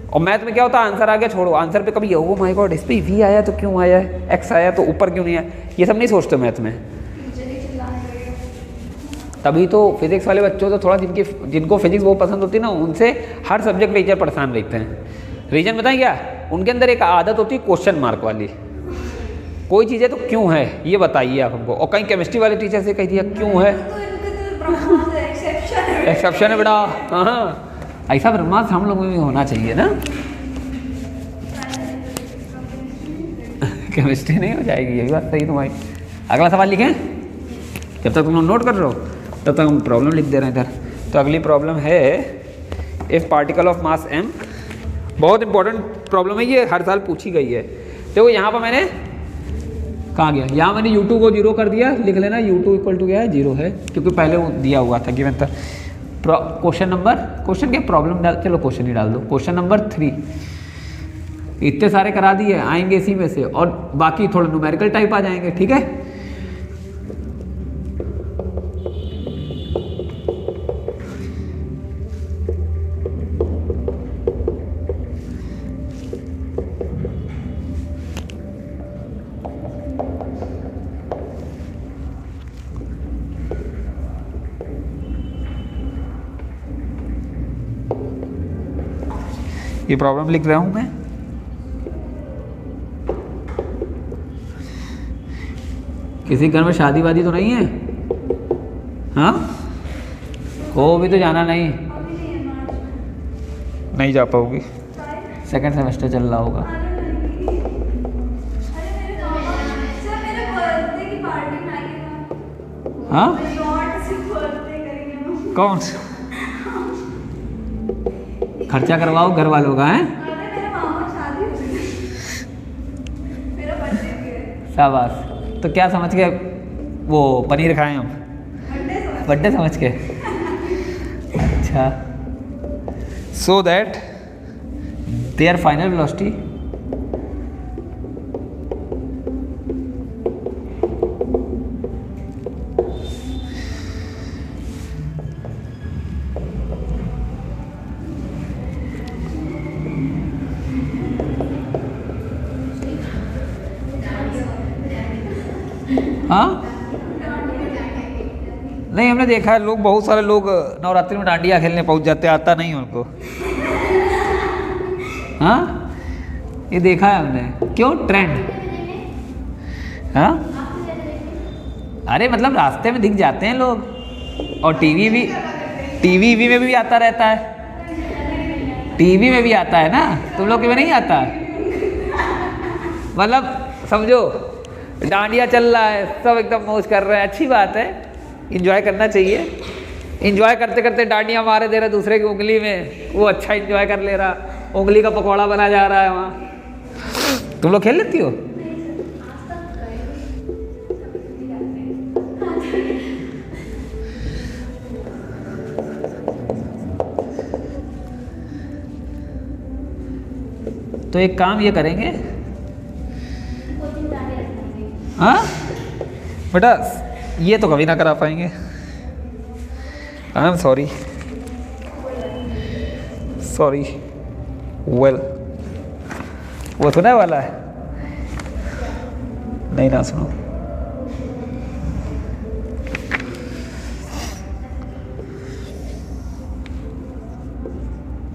और मैथ में क्या होता है, आंसर आ गया छोड़ो, आंसर पे कभी ओ माय गॉड इस पे वी आया तो क्यों आया है, एक्स आया तो ऊपर क्यों नहीं आया, ये सब नहीं सोचते मैथ में। तभी तो फिजिक्स वाले बच्चों तो थोड़ा जिनको फिजिक्स बहुत पसंद होती है ना, उनसे हर सब्जेक्ट टीचर परेशान रहते हैं। रीजन बताएं क्या, उनके अंदर एक आदत होती है क्वेश्चन मार्क वाली। कोई चीज़ है तो क्यों है ये बताइए आप हमको, और कहीं केमिस्ट्री वाले टीचर से कह दिया क्यों है, एक्सेप्शन है बेटा। हाँ ऐसा ब्रह्मास्त्र हम लोगों में भी होना चाहिए ना। केमिस्ट्री नहीं हो जाएगी, यही बात सही तुम्हारी। अगला सवाल लिखें, जब तक तुम लोग नोट कर रहे हो तब तक हम प्रॉब्लम लिख दे रहे हैं इधर। तो अगली प्रॉब्लम है if particle of mass m, बहुत इंपॉर्टेंट प्रॉब्लम है ये, हर साल पूछी गई है। देखो यहाँ पर मैंने कहाँ गया, यहाँ मैंने U2 को 0 कर दिया, लिख लेना U2 इक्वल टू क्या है 0 है, क्योंकि पहले वो दिया हुआ था गिवन था। क्वेश्चन के प्रॉब्लम डाल, चलो क्वेश्चन ही डाल दो। क्वेश्चन नंबर 3, इतने सारे करा दिए, आएंगे इसी में से, और बाकी थोड़ा न्यूमेरिकल टाइप आ जाएंगे, ठीक है। ये प्रॉब्लम लिख रहा हूं मैं। किसी घर में शादी वादी तो नहीं है? हाँ, को भी तो जाना नहीं जा पाओगी, सेकंड सेमेस्टर चल रहा होगा। हाँ कौन सा खर्चा करवाओ घर वालों का है? शाबाश। तो क्या समझ के वो पनीर खाएं हम? बर्थडे समझ के। अच्छा, so that there final velocity हाँ नहीं, हमने देखा है लोग, बहुत सारे लोग नवरात्रि में डांडिया खेलने पहुंच जाते, आता नहीं उनको। हाँ ये देखा है हमने, क्यों ट्रेंड। हाँ अरे मतलब रास्ते में दिख जाते हैं लोग, और टीवी में भी आता रहता है, टीवी में भी आता है ना, तुम लोग के में नहीं आता। मतलब समझो डांडिया चल रहा है, सब एकदम मौज कर रहे हैं, अच्छी बात है, एंजॉय करना चाहिए। एंजॉय करते करते डांडिया मारे दे रहा दूसरे की उंगली में, वो अच्छा एंजॉय कर ले रहा, उंगली का पकौड़ा बना जा रहा है वहाँ। तुम लोग खेल लेती हो? तो एक काम ये करेंगे, हाँ बेटा ये तो कभी ना करा पाएंगे, आई एम सॉरी वेल। वो सुना वाला है? नहीं ना सुनो।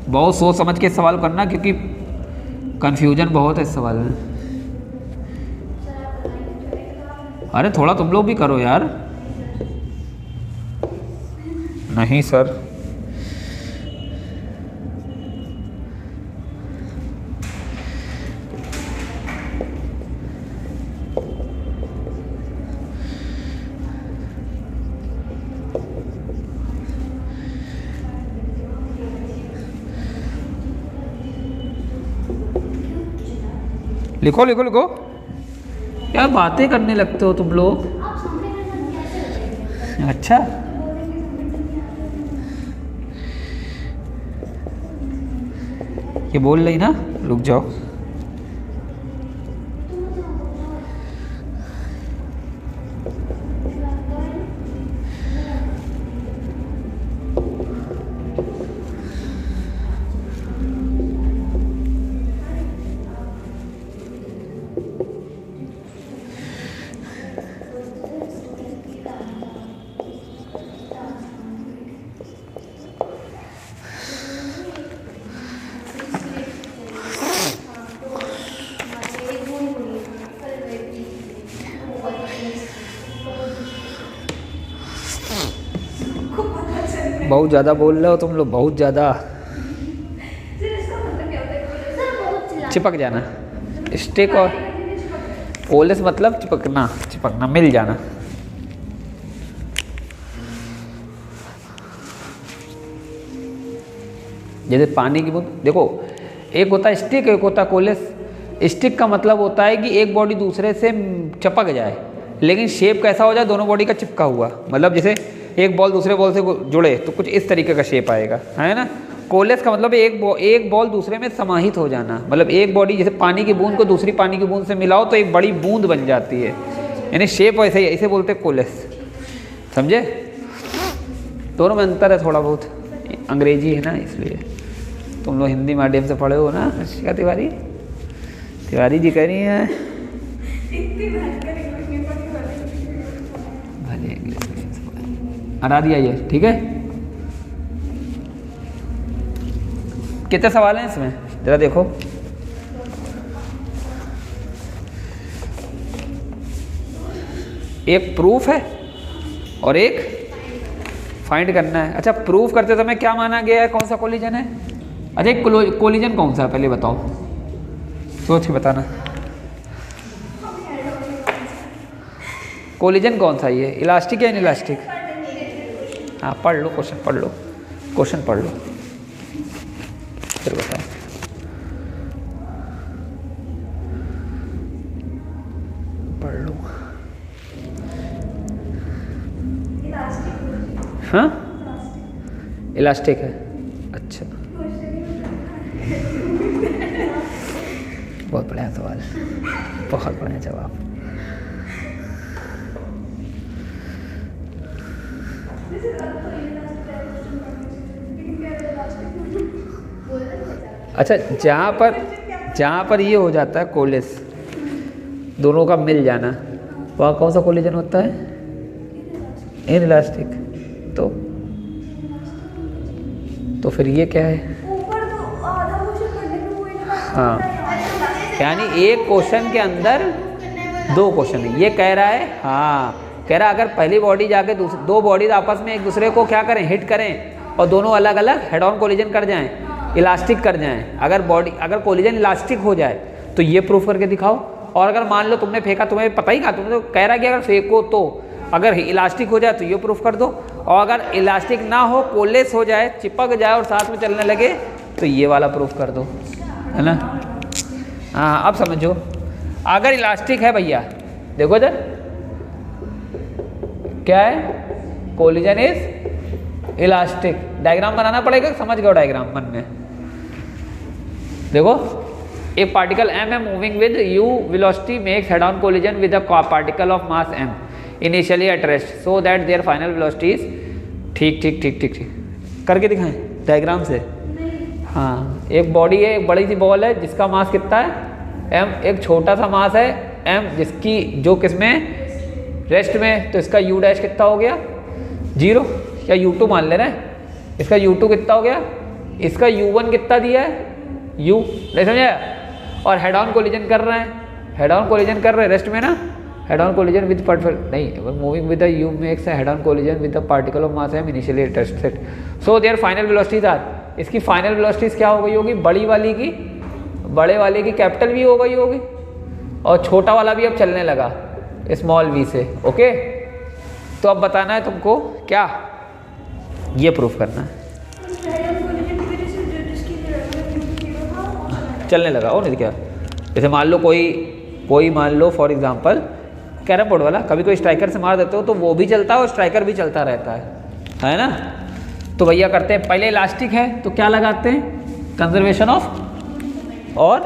बहुत सोच समझ के सवाल करना, क्योंकि कंफ्यूजन बहुत है इस सवाल में। अरे थोड़ा तुम लोग भी करो यार। नहीं सर, लिखो लिखो लिखो, क्या बातें करने लगते हो तुम लोग। अच्छा ये बोल रही ना, रुक जाओ। बहुत ज़्यादा बोल रहे हो तुम लोग, बहुत ज़्यादा। चिपक जाना, स्टिक और कोलेस मतलब चिपकना, चिपकना, मिल जाना। जैसे पानी की बूंद, देखो एक होता है स्टिक, एक होता है कोलेस। स्टिक का मतलब होता है कि एक बॉडी दूसरे से चिपक जाए, लेकिन शेप कैसा हो जाए, दोनों बॉडी का चिपका हुआ। मतलब जैसे एक बॉल दूसरे बॉल से जुड़े तो कुछ इस तरीके का शेप आएगा, है ना। कोलेस का मतलब एक बॉल दूसरे में समाहित हो जाना। मतलब एक बॉडी जैसे पानी की बूंद को दूसरी पानी की बूंद से मिलाओ तो एक बड़ी बूंद बन जाती है, यानी शेप ऐसे ही, ऐसे बोलते हैं कोलेस। समझे? दोनों में अंतर है थोड़ा बहुत, अंग्रेजी है ना इसलिए। तुम लोग हिंदी माध्यम से पढ़े हो ना, शिका तिवारी, तिवारी जी कह रही हैं भले इंग्लिश हटा दिया ये, ठीक है। कितने सवाल हैं इसमें जरा देखो। एक प्रूफ है और एक फाइंड करना है। अच्छा, प्रूफ करते समय क्या माना गया है, कौन सा कोलिजन है? अच्छा, एक कोलिजन कौन सा है पहले बताओ, सोच के बताना। कोलिजन कौन सा, ये इलास्टिक या इनइलास्टिक? हाँ पढ़ लो क्वेश्चन, पढ़ लो क्वेश्चन, पढ़ लो फिर बताओ। पढ़ लो। हाँ इलास्टिक है, अच्छा बहुत बढ़िया सवाल, बहुत बढ़िया जवाब। अच्छा, जहाँ पर ये हो जाता है कोलेस, दोनों का मिल जाना, वहाँ कौन सा कोलिजन होता है? इनइलास्टिक। तो फिर ये क्या है? हाँ, यानी एक क्वेश्चन के अंदर दो क्वेश्चन है। ये कह रहा है, हाँ कह रहा है अगर पहली बॉडी जाके दो बॉडीज आपस में एक दूसरे को क्या करें, हिट करें, और दोनों अलग अलग हेड ऑन कोलिजन कर जाएं, इलास्टिक कर जाएं। अगर कोलिजन इलास्टिक हो जाए तो ये प्रूफ करके दिखाओ। और अगर मान लो तुमने फेंका, तुम्हें पता ही कहा, तुमने तो कह रहा है कि अगर फेंको तो अगर इलास्टिक हो जाए तो ये प्रूफ कर दो, और अगर इलास्टिक ना हो, कोलेस हो जाए, चिपक जाए और साथ में चलने लगे तो ये वाला प्रूफ कर दो, है ना। हाँ अब समझो, अगर इलास्टिक है भैया, देखो इधर क्या है, कोलिजन इज इलास्टिक। डायग्राम बनाना पड़ेगा, समझ गए डायग्राम मन में। देखो, a particle m moving with u velocity makes head-on collision with a particle of mass m initially at rest so that their final velocity is ठीक करके दिखाएं डायग्राम से। हाँ, एक बॉडी है, एक बड़ी सी बॉल है जिसका मास कितना है m, एक छोटा सा मास है m जिसकी जो किसमें, रेस्ट में, तो इसका u डैश कितना हो गया 0 या u2 मान ले रहे हैं। इसका u2 कितना हो गया, इसका u1 कितना दिया है u, नहीं समझाया। और हेड ऑन कोलिजन कर रहे हैं, हेड ऑन कोलिजन कर रहे हैं रेस्ट में ना, हेड ऑन कोलिजन विद नहीं, moving with you makes head on collision with the particle of mass M initially tested so their final velocities are. इसकी फाइनल वेलोसिटीज क्या हो गई होगी, बड़ी वाली की कैपिटल वी हो गई होगी, और छोटा वाला भी अब चलने लगा स्मॉल वी से। ओके, तो अब बताना है तुमको क्या, ये प्रूफ करना है। चलने लगा और नहीं क्या, जैसे मान लो कोई मान लो फॉर एग्जांपल कैरम बोर्ड वाला, कभी कोई स्ट्राइकर से मार देते हो तो वो भी चलता है और स्ट्राइकर भी चलता रहता है ना। तो भैया करते हैं, पहले इलास्टिक है तो क्या लगाते हैं, कंजर्वेशन ऑफ और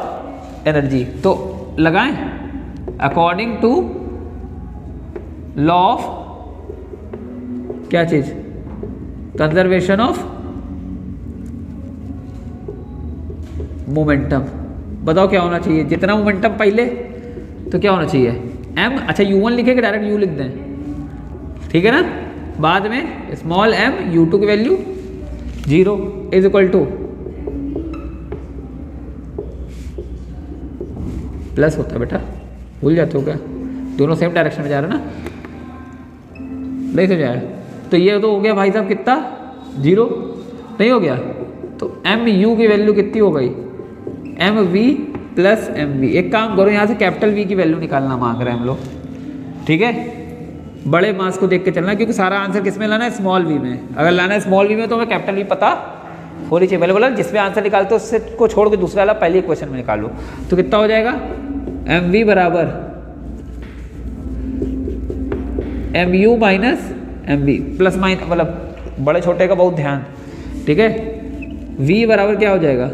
एनर्जी। तो लगाएं अकॉर्डिंग टू लॉ ऑफ क्या चीज, कंजर्वेशन ऑफ मोमेंटम। बताओ क्या होना चाहिए, जितना मोमेंटम पहले तो क्या होना चाहिए m। अच्छा u1 लिखेंगे, डायरेक्ट u लिख दें, ठीक है ना। बाद में स्मॉल m u2 की value 0 is equal two plus होता है बेटा, भूल जाते हो क्या, दोनों सेम डायरेक्शन में जा रहे हैं ना, नहीं समझ आया। तो ये तो हो गया भाई साहब कितना, 0 नहीं हो गया, तो एम यू की वैल्यू कितनी हो गई, M V plus M V. एक काम करो, यहाँ से कैपिटल वी की वैल्यू निकालना मांग रहे हैं हम लोग, ठीक है। बड़े मास को देख के चलना, क्योंकि सारा आंसर किस में लाना है, स्मॉल वी में। अगर लाना है स्मॉल वी में तो हमें कैपिटल वी पता होनी चाहिए। मैंने बोला जिसमें आंसर निकालते हो उससे को छोड़ के दूसरा वाला पहले क्वेश्चन में निकालो। तो कितना हो जाएगा, एम वी बराबर M U minus M V, plus minus मतलब बड़े छोटे का बहुत ध्यान, ठीक है। v बराबर क्या हो जाएगा,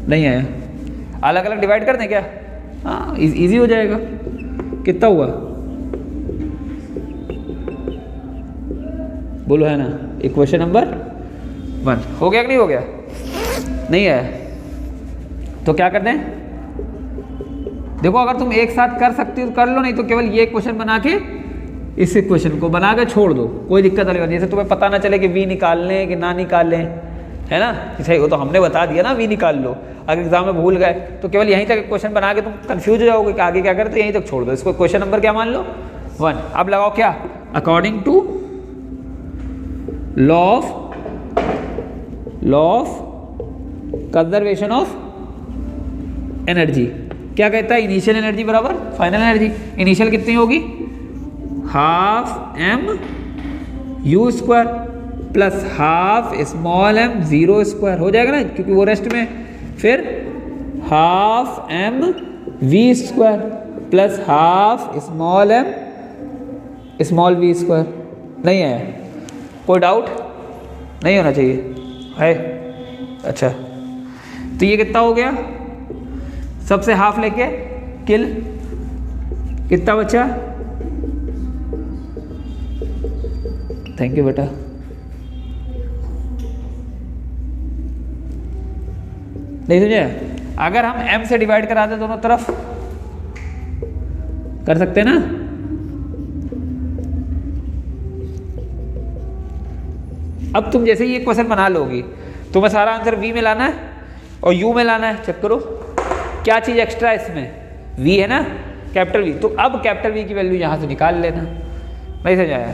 नहीं आया, अलग अलग डिवाइड कर दें क्या, हाँ इजी हो जाएगा। कितना हुआ बोलो, है ना। इक्वेशन नंबर 1 हो गया कि नहीं हो गया, नहीं आया तो क्या कर दें। देखो अगर तुम एक साथ कर सकती हो तो कर लो, नहीं तो केवल ये क्वेश्चन बना के इस क्वेश्चन को बना के छोड़ दो, कोई दिक्कत नहीं। जैसे तुम्हें पता ना चले कि वी निकाल लें कि ना निकाल लें, है ना, सही वो तो हमने बता दिया ना, वी निकाल लो। अगर एग्जाम में भूल गए तो केवल यहीं तक क्वेश्चन बना के तुम कंफ्यूज हो जाओगे कि आगे क्या करें, तो यहीं तक छोड़ दो इसको। क्वेश्चन नंबर क्या मान लो 1। अब लगाओ क्या, according to law of conservation of energy क्या कहता है, इनिशियल एनर्जी बराबर फाइनल एनर्जी। इनिशियल कितनी होगी, half M U square plus half small M 0 square हो जाएगा ना, क्योंकि वो रेस्ट में। फिर half M V square plus half small M small V square. नहीं आया, कोई डाउट नहीं होना चाहिए है। अच्छा तो ये कितना हो गया, सबसे हाफ लेके किल, कितना बचा, थैंक यू बेटा। नहीं समझे, अगर हम m से डिवाइड करा दें दोनों तरफ, कर सकते हैं ना। अब तुम जैसे ही ये क्वेश्चन बना लोगी, तुम्हें सारा आंसर v में लाना है और u में लाना है। चेक करो क्या चीज़ एक्स्ट्रा है इसमें, v है ना, कैपिटल V। तो अब कैपिटल V की वैल्यू यहाँ से निकाल लेना। नहीं समझाया,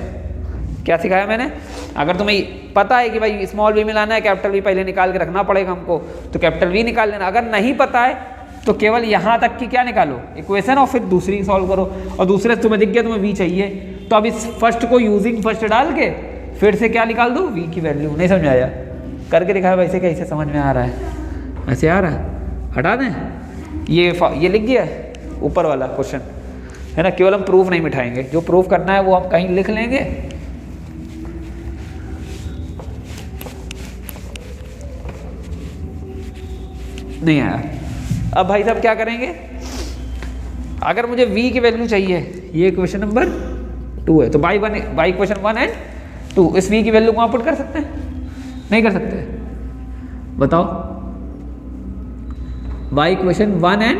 क्या सिखाया मैंने। अगर तुम्हें पता है कि भाई स्मॉल v में लाना है, कैपिटल V पहले निकाल के रखना पड़ेगा हमको, तो कैपिटल V निकाल लेना। अगर नहीं पता है तो केवल यहाँ तक की क्या निकालो, इक्वेशन, और फिर दूसरी सॉल्व करो। और दूसरे तुम्हें दिख गया तुम्हें v चाहिए, तो अब इस फर्स्ट को यूजिंग फर्स्ट डाल के फिर से क्या निकाल दो, v की वैल्यू। नहीं समझ आया, करके दिखाया वैसे कैसे समझ में आ रहा है, ऐसे आ रहा है। हटा दें ये लिख गया ऊपर वाला क्वेश्चन, है ना। केवल हम प्रूफ नहीं मिटाएंगे, जो प्रूफ करना है वो हम कहीं लिख लेंगे। नहीं आया। अब भाई साहब क्या करेंगे, अगर मुझे v की वैल्यू चाहिए, ये क्वेश्चन नंबर 2 है, तो बाई क्वेश्चन 1 एंड 2 इस v की वैल्यू को पुट कर सकते हैं, नहीं कर सकते, बताओ। बाई क्वेश्चन 1 एंड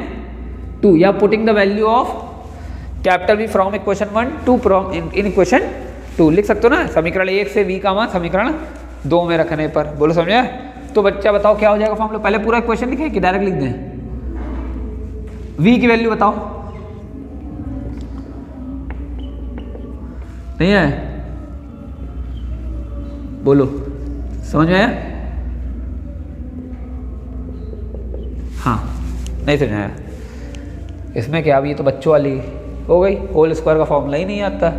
2, या putting the value of capital V from equation 1 to from in equation 2 लिख सकते हो ना। समीकरण 1 से v का मान समीकरण 2 में रखने पर, बोलो समझे। तो बच्चा बताओ क्या हो जाएगा फॉर्मूला, पहले पूरा क्वेश्चन लिखे कि डायरेक्ट लिख दें, v की वैल्यू बताओ। नहीं है, बोलो समझ में आया। हाँ नहीं समझ आया, इसमें क्या, अब ये तो बच्चों वाली हो गई, होल स्क्वायर का फॉर्मूला ही नहीं आता।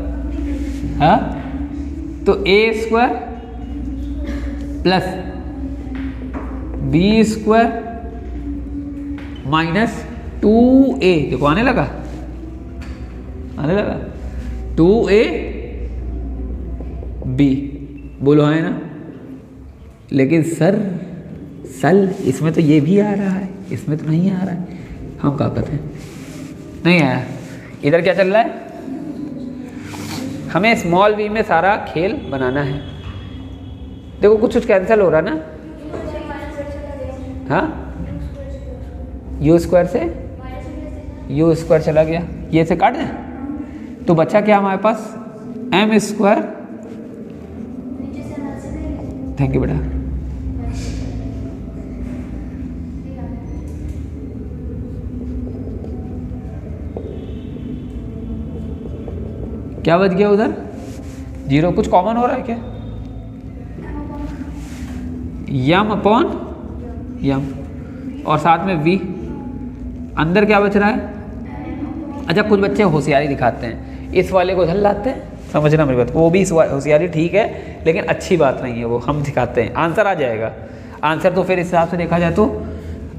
हाँ तो a square plus b square minus 2a, देखो आने लगा 2ab, बोलो है ना। लेकिन सर सल इसमें तो ये भी आ रहा है, इसमें तो नहीं आ रहा है। हम क्या कहते हैं, नहीं आया। इधर क्या चल रहा है, हमें स्मॉल वी में सारा खेल बनाना है। देखो कुछ कुछ कैंसिल हो रहा है ना, हाँ यू स्क्वायर से यू स्क्वायर चला गया, ये से काट दें तो बचा क्या हमारे पास एम स्क्वायर। थैंक यू बेटा। क्या बच गया उधर, जीरो। कुछ कॉमन हो रहा है क्या, यम अपॉन यम और साथ में वी, अंदर क्या बच रहा है। अच्छा कुछ बच्चे होशियारी दिखाते हैं, इस वाले को इधर लाते हैं, समझना मेरी बात, वो भी होशियारी ठीक है लेकिन अच्छी बात नहीं है, वो हम दिखाते हैं। आंसर आ जाएगा, आंसर तो फिर इस हिसाब से देखा जाए तो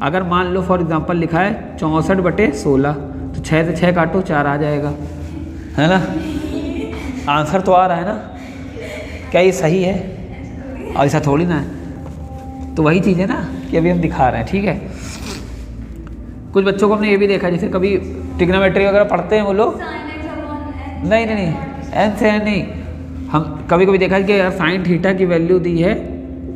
अगर मान लो फॉर एग्जांपल लिखा है 64/16 तो 6 से 6 काटो 4 आ जाएगा, है ना। आंसर तो आ रहा है ना, क्या ये सही है, और ऐसा थोड़ी ना है। तो वही चीज़ है ना कि अभी हम दिखा रहे हैं, ठीक है। कुछ बच्चों को हमने ये भी देखा, जैसे कभी ट्रिग्नोमेट्री वगैरह पढ़ते हैं वो लोग, नहीं नहीं नहीं एन से एन नहीं, हम कभी कभी देखा कि यार साइन थीटा की वैल्यू दी है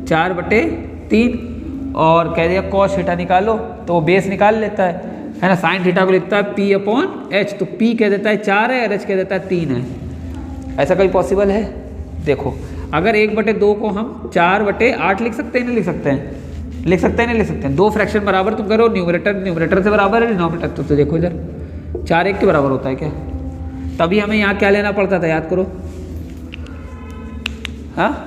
4/3 और कह दिया कॉस थीटा निकालो, तो वो बेस निकाल लेता है ना। साइन थीटा को लिखता है P/H, तो P कह देता है 4 है और H कह देता है 3 है। ऐसा कभी पॉसिबल है, देखो अगर 1/2 को हम 4/8 लिख सकते हैं, नहीं लिख सकते हैं, लिख सकते हैं नहीं लिख सकते हैं। दो फ्रैक्शन बराबर तुम करो, न्यूमरेटर से बराबर है, डिनोमिनेटर तो देखो इधर 4 1 के बराबर होता है क्या, तभी हमें यहाँ क्या लेना पड़ता था, याद करो। हाँ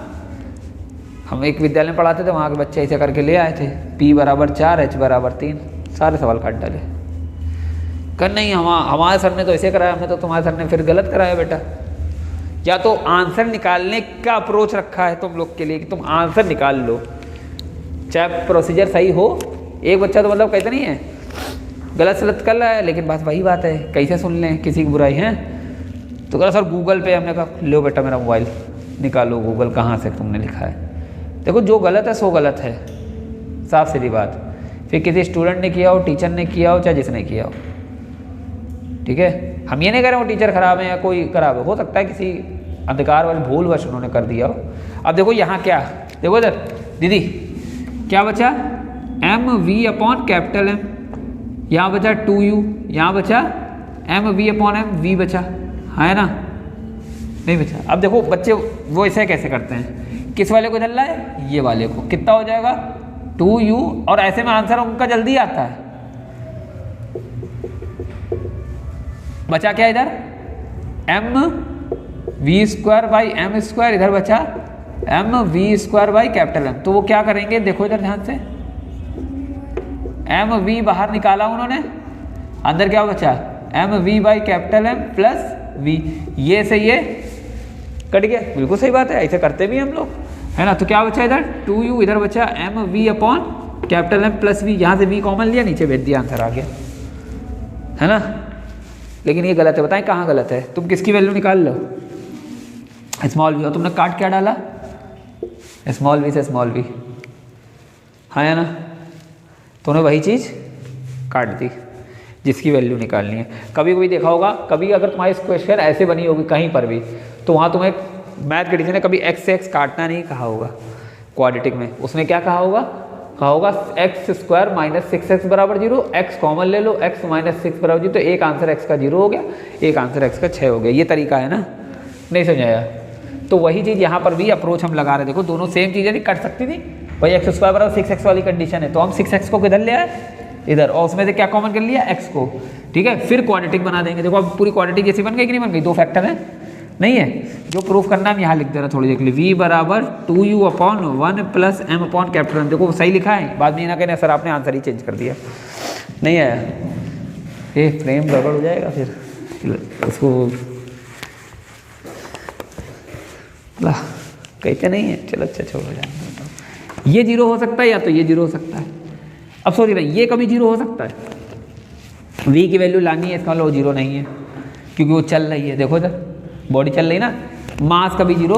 हम एक विद्यालय में पढ़ाते थे, वहाँ के बच्चे ऐसे करके ले आए थे, P = 4 H = 3, सारे सवाल काट डाले। कर नहीं हमारे सर ने तो ऐसे कराया, हमने तो तुम्हारे सर ने फिर गलत कराया बेटा। या तो आंसर निकालने का अप्रोच रखा है तुम लोग के लिए कि तुम आंसर निकाल लो, चाहे प्रोसीजर सही हो। एक बच्चा तो मतलब कहते नहीं है गलत सलत कर रहा है, लेकिन बस वही बात है, कैसे सुन लें किसी की बुराई है। तो कहा सर गूगल पे, हमने कहा लो बेटा मेरा मोबाइल निकालो, गूगल कहाँ से तुमने लिखा है। देखो जो गलत है सो गलत है, साफ सीधी बात। फिर किसी स्टूडेंट ने किया हो, टीचर ने किया हो, चाहे जिसने किया हो, ठीक है। हम ये नहीं कह रहे हो टीचर खराब है या कोई खराब है, हो सकता है किसी अंधकार वाले भूलवश उन्होंने कर दिया हो। अब देखो यहाँ क्या, देखो इधर दीदी क्या बचा, MV/M, यहाँ बचा 2U, यहाँ बचा MV/M, V बचा, है ना, नहीं बचा। अब देखो बच्चे वो ऐसे कैसे करते हैं, किस वाले को चल रहा है, ये वाले को, कितना हो जाएगा 2U, और ऐसे में आंसर उनका जल्दी आता है। बचा क्या इधर MV²/M², इधर बचा MV²/M। तो वो क्या करेंगे, देखो इधर ध्यान से, MV बाहर निकाला उन्होंने, अंदर क्या बचा MV/M प्लस V, ये से ये कट गया, बिल्कुल सही बात है, ऐसे करते भी हम लोग, है ना। तो क्या बचा इधर 2U, इधर बचा MV/M प्लस V, यहाँ से V कॉमन लिया, नीचे भेज दिया, आंसर आ गया, है ना। लेकिन ये गलत है, बताएं कहाँ गलत है। तुम किसकी वैल्यू निकाल लो, स्मॉल v, और तुमने काट क्या डाला, स्मॉल v से स्मॉल v, है ना। तुमने वही चीज़ काट दी जिसकी वैल्यू निकालनी है। कभी कभी देखा होगा, कभी अगर तुम्हारी क्वेश्चन ऐसे बनी होगी कहीं पर भी, तो वहाँ तुम्हें मैथ के टीचर ने कभी x से x काटना नहीं कहा होगा, क्वाड्रेटिक में उसने क्या कहा होगा, x² - 6x = 0, x कॉमन ले लो, x - 6 = 0, तो एक आंसर x का 0 हो गया, एक आंसर x का 6 हो गया। ये तरीका है ना, नहीं समझाया। तो वही चीज़ यहाँ पर भी अप्रोच हम लगा रहे, देखो दोनों सेम चीज़ें नहीं कट सकती थी भाई, x² = 6x वाली कंडीशन है, तो हम 6x को किधर ले आए इधर, और उसमें से क्या कॉमन कर लिया x को, ठीक है। फिर क्वाड्रेटिक बना देंगे, देखो अब पूरी क्वाड्रेटिक जैसी बन गई कि नहीं बन गई, दो फैक्टर है, नहीं है। जो प्रूफ करना हम यहाँ लिख दे रहा, थोड़ी देख ली, V = 2U/1 + M/M। देखो सही लिखा है, बाद में ये ना कहना सर आपने आंसर ही चेंज कर दिया, नहीं आया, ये फ्रेम गड़बड़ हो जाएगा फिर उसको कहते नहीं है। चलो अच्छा छोड़ो जाए, ये 0 हो सकता है या तो ये 0 हो सकता है। अब सॉरी भाई, ये कभी 0 हो सकता है, V की वैल्यू लानी है, इसका मतलब 0 नहीं है क्योंकि वो चल रही है, देखो इधर बॉडी चल रही ना, मास कभी 0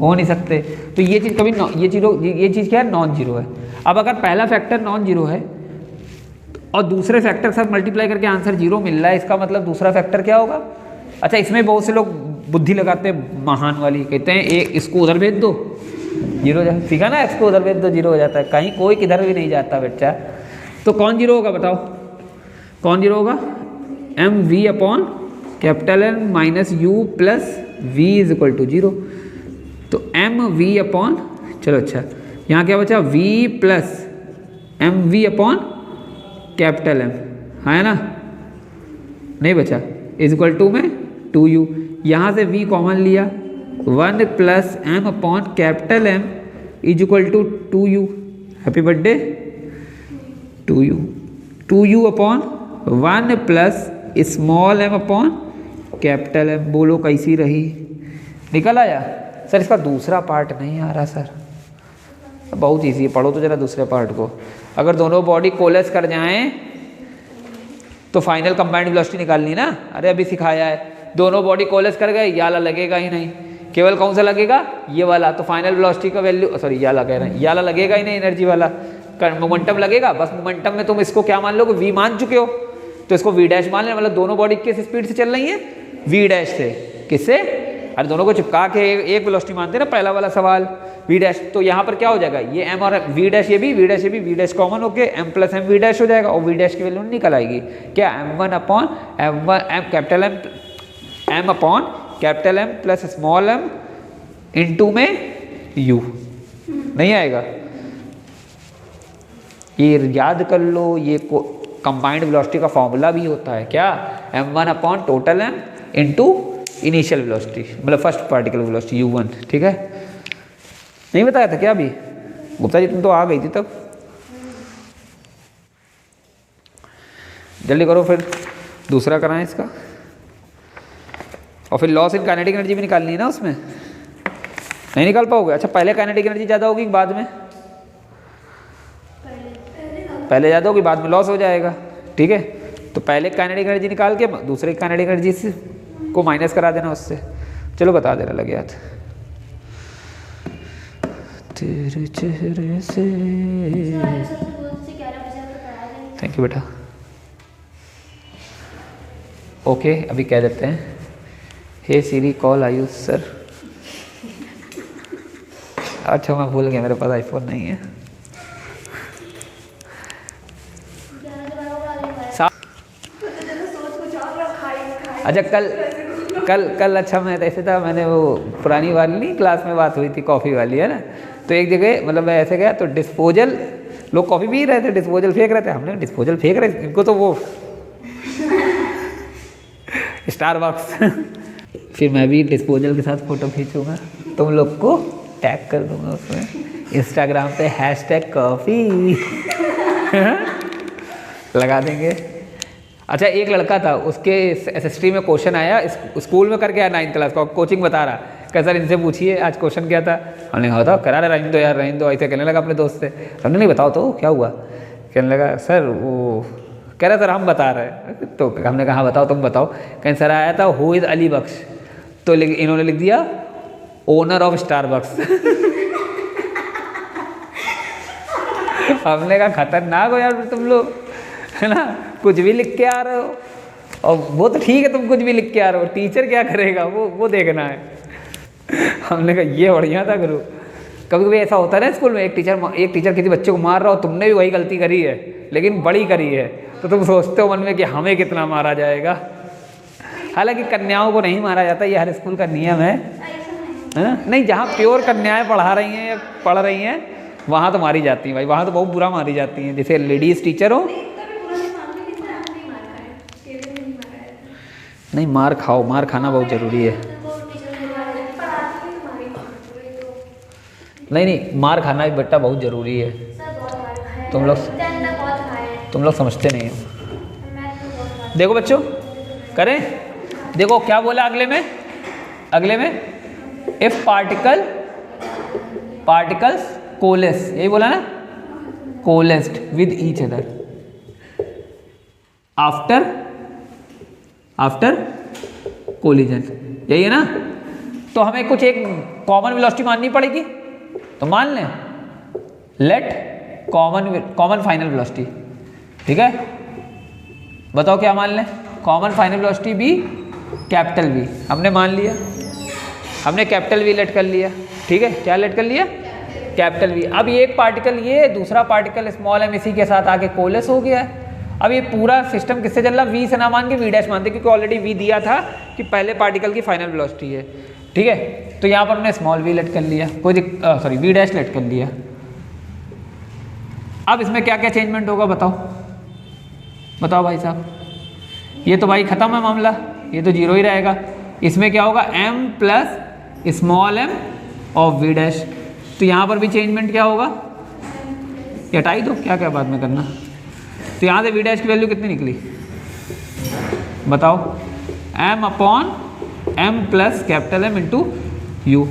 हो नहीं सकते। तो ये चीज़ कभी ये चीज़ क्या है, नॉन जीरो है। अब अगर पहला फैक्टर नॉन जीरो है और दूसरे फैक्टर के साथ मल्टीप्लाई करके आंसर जीरो मिल रहा है, इसका मतलब दूसरा फैक्टर क्या होगा। अच्छा, इसमें बहुत से लोग बुद्धि लगाते हैं महान वाली, कहते हैं एक इसको उधर भेज दो जीरो हो जाए, सीखा ना, इसको उधर भेज दो जीरो हो जाता है। कहीं कोई किधर भी नहीं जाता बच्चा। तो कौन जीरो होगा बताओ, कौन जीरो होगा, M V upon capital N minus U plus V is equal to zero. तो एम वी अपॉन, चलो अच्छा यहाँ क्या बचा, V plus M V upon capital M, है ना, नहीं बचा, इज इक्वल टू में 2u, यहाँ से v कॉमन लिया, 1 plus M upon capital M is equal to 2u, happy birthday 2u upon 1 plus small M upon capital M. बोलो कैसी रही, निकल आया। सर इसका दूसरा पार्ट नहीं आ रहा सर, बहुत ईजी है, पढ़ो तो जरा दूसरे पार्ट को। अगर दोनों बॉडी कोलेस कर जाएं तो फाइनल कंबाइंड वेलोसिटी निकालनी ना, अरे अभी सिखाया है। दोनों बॉडी कोलेस कर गए, ये वाला लगेगा ही नहीं, केवल कौन सा लगेगा, ये वाला। तो फाइनल वेलोसिटी का वैल्यू, सॉरी ये वाला कह रहे हैं, ये वाला लगेगा ही नहीं, एनर्जी वाला, मोमेंटम लगेगा। बस मोमेंटम में तुम इसको क्या मान लोगे, v मान चुके हो, तो इसको v डैश मान लेना, मतलब दोनों बॉडी किस स्पीड से चल रही है, v डैश से। किससे, अरे दोनों को चिपका के एक वेलोसिटी मानते हैं ना, पहला वाला सवाल v डैश। तो यहाँ पर क्या हो जाएगा, ये m और v डैश, ये भी v डैश, ये भी v डैश कॉमन होके m plus M v dash हो जाएगा, और v डैश की वैल्यू निकल आएगी क्या, m1 upon m capital m upon capital M plus small m into में u। नहीं आएगा, ये याद कर लो, ये कंबाइंड वेलोसिटी का फॉर्मूला भी होता है क्या, m1 upon total m into initial velocity, मतलब फर्स्ट पार्टिकल वेलोसिटी u1। ठीक है, नहीं बताया था क्या अभी, गुप्ता जी तुम तो आ गई थी तब। जल्दी करो फिर, दूसरा कराएं इसका। और फिर लॉस इन काइनेटिक एनर्जी भी निकालनी है ना, उसमें नहीं निकाल पाओगे। अच्छा, पहले काइनेटिक एनर्जी ज़्यादा होगी बाद में, पहले ज़्यादा होगी बाद में लॉस हो जाएगा। ठीक है, तो पहले काइनेटिक एनर्जी निकाल के दूसरे काइनेटिक एनर्जी से को माइनस करा देना उससे। चलो बता देना लगे याद, तेरे चेहरे से। थैंक यू बेटा। ओके, अभी कह देते हैं, हे सीरी कॉल आयुष सर। अच्छा मैं भूल गया, मेरे पास आईफोन नहीं है। अच्छा कल अच्छा मैं ऐसे था, मैंने वो पुरानी वाली नहीं क्लास में बात हुई थी कॉफ़ी वाली, है ना, तो एक जगह मतलब मैं ऐसे गया तो डिस्पोजल, लोग कॉफ़ी पी रहे थे, डिस्पोजल फेंक रहे थे, हमने डिस्पोजल फेंक रहे थे, इनको तो वो स्टारबक्स। फिर मैं भी डिस्पोजल के साथ फ़ोटो खींचूंगा, तुम लोग को टैग कर दूंगा उसमें, इंस्टाग्राम पे #कॉफ़ी लगा देंगे। अच्छा, एक लड़का था, उसके SST में क्वेश्चन आया, स्कूल में करके आया 9th क्लास का, कोचिंग बता रहा, कह सर इनसे पूछिए आज क्वेश्चन क्या था। हमने कहा था, करा रहे रहने दो यार, रहने दो, ऐसे कहने लगा अपने दोस्त से। हमने नहीं बताओ तो क्या हुआ, कहने लगा सर वो, कह रहा सर हम बता रहे हैं, तो हमने कहा बताओ तुम बताओ। कहीं सर आया था हु इज़ अली बख्श, तो इन्होंने लिख दिया ओनर ऑफ स्टारबक्स। हमने कहा खतरनाक हो यार तुम लोग, है ना, कुछ भी लिख के आ रहे हो। और वो तो ठीक है तुम कुछ भी लिख के आ रहे हो, टीचर क्या करेगा वो देखना है। हमने कहा ये बढ़िया था गुरु। कभी कभी ऐसा होता है ना स्कूल में, एक टीचर किसी बच्चे को मार रहा हो, तुमने भी वही गलती करी है लेकिन बड़ी करी है, तो तुम सोचते हो मन में कि हमें कितना मारा जाएगा। हालांकि कन्याओं को नहीं मारा जाता, ये हर स्कूल का नियम है ना? नहीं, जहाँ प्योर कन्याएं पढ़ा रही हैं या पढ़ रही हैं वहाँ तो मारी जाती हैं भाई, वहाँ तो बहुत बुरा मारी जाती हैं। जैसे लेडीज़ टीचर हो, नहीं मार खाओ, मार खाना बहुत ज़रूरी है। नहीं मार खाना भी बेटा बहुत ज़रूरी है, तुम लोग समझते नहीं हो। देखो बच्चों, करें, देखो क्या बोला अगले में इफ पार्टिकल्स कोलेस, यही बोला ना, coalesced with each other after collision, यही है ना। तो हमें कुछ एक कॉमन वेलोसिटी माननी पड़ेगी, तो मान लें लेट कॉमन फाइनल वेलोसिटी, ठीक है। बताओ क्या मान लें, common final velocity be capital V, हमने मान लिया, हमने कैपिटल वी लेट कर लिया, ठीक है। क्या लेट कर लिया, कैपिटल वी। अब ये एक पार्टिकल, ये दूसरा पार्टिकल स्मॉल एम इसी के साथ आके कोलेस हो गया है। अब ये पूरा सिस्टम किससे चल रहा, वी से ना मान के वी डैश मानते, क्योंकि ऑलरेडी वी दिया था कि पहले पार्टिकल की फाइनल वेलोसिटी है, ठीक है। तो यहाँ पर हमने स्मॉल वी लेट कर लिया, कोई वी डैश लेट कर लिया। अब इसमें क्या क्या चेंजमेंट होगा बताओ, बताओ भाई साहब। ये तो भाई खत्म है मामला, ये तो जीरो ही रहेगा। इसमें क्या होगा, m plus small m of V dash. तो यहाँ पर भी चेंजमेंट क्या होगा, ये हटाई दो, क्या क्या बाद में करना। तो यहाँ से वी डैश की वैल्यू कितनी निकली बताओ, m upon m plus capital M into you.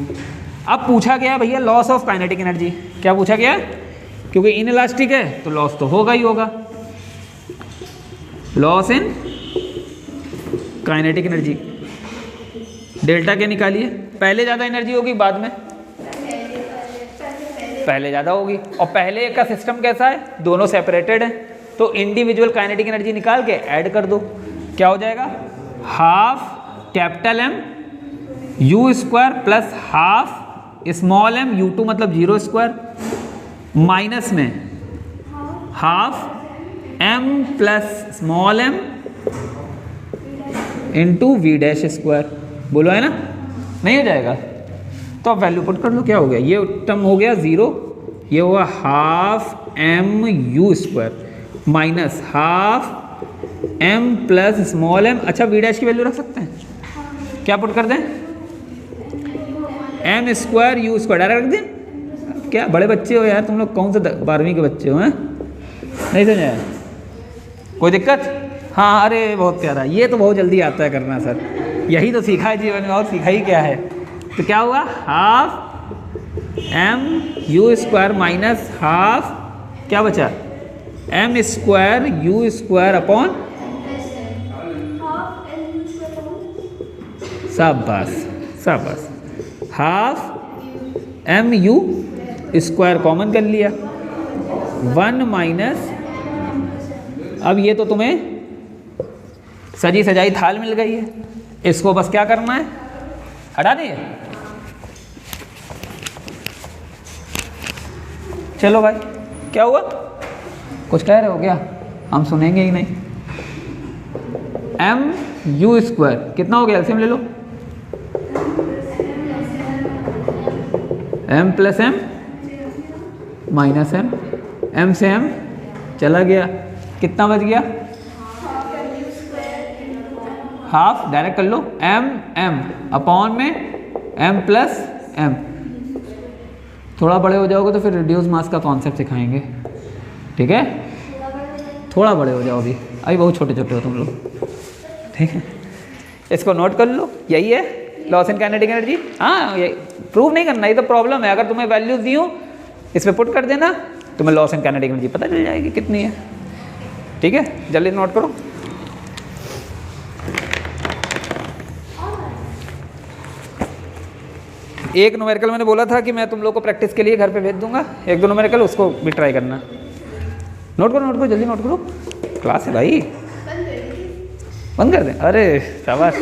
अब पूछा गया भैया लॉस ऑफ काइनेटिक एनर्जी, क्या पूछा गया, क्योंकि इनइलास्टिक है तो लॉस तो होगा ही होगा, loss in kinetic energy. Delta क्या निकालिए, पहले ज़्यादा एनर्जी होगी बाद में, पहले ज़्यादा होगी। और पहले का सिस्टम कैसा है, दोनों सेपरेटेड हैं, तो इंडिविजुअल काइनेटिक एनर्जी निकाल के ऐड कर दो, क्या हो जाएगा, half capital M U square plus half small m u2 मतलब जीरो स्क्वायर, माइनस में half m plus small m into V dash square. बोलो है ना, नहीं हो जाएगा तो अब वैल्यू पुट कर लो, क्या हो गया, ये टर्म हो गया ज़ीरो, ये हुआ half m u square minus half m plus small m। अच्छा वी डैश की वैल्यू रख सकते हैं, क्या पुट कर दें, m square you square direct रख दें। क्या बड़े बच्चे हो यार तुम लोग, कौन से 12वीं के बच्चे हो हैं, नहीं समझाया, कोई दिक्कत। हाँ अरे बहुत प्यारा, ये तो बहुत जल्दी आता है करना सर, यही तो सीखा है जीवन में, और सीखा ही क्या है। तो क्या हुआ, half m U square minus half क्या बचा, m square you square upon, शाबाश शाबाश, half m u square common कर लिया, 1 माइनस, अब ये तो तुम्हें सजी सजाई थाल मिल गई है, इसको बस क्या करना है, हटा दिए। चलो भाई क्या हुआ, कुछ कह रहे हो क्या, हम सुनेंगे ही नहीं। m u स्क्वायर कितना हो गया, एलसीएम ले लो, m plus m minus m, m से m चला गया, कितना बच गया, हाफ डायरेक्ट कर लो, m अपॉन में m प्लस m। थोड़ा बड़े हो जाओगे तो फिर रिड्यूस मास का कॉन्सेप्ट सिखाएंगे, ठीक है, थोड़ा बड़े हो जाओ, अभी बहुत छोटे छोटे हो तुम लोग, ठीक है। इसको नोट कर लो, यही है लॉस इन काइनेटिक एनर्जी। हाँ ये प्रूव नहीं करना, ये तो प्रॉब्लम है, अगर तुम्हें वैल्यूज दी हो इस पर पुट कर देना, तुम्हें लॉस इन काइनेटिक एनर्जी पता चल जाएगी कितनी है, ठीक है। जल्दी नोट करो। एक न्यूमेरिकल मैंने बोला था कि मैं तुम लोग को प्रैक्टिस के लिए घर पे भेज दूंगा, एक दो न्यूमेरिकल, उसको भी ट्राई करना। नोट करो जल्दी नोट करो, क्लास है भाई, बंद कर दें, अरे शाबाश।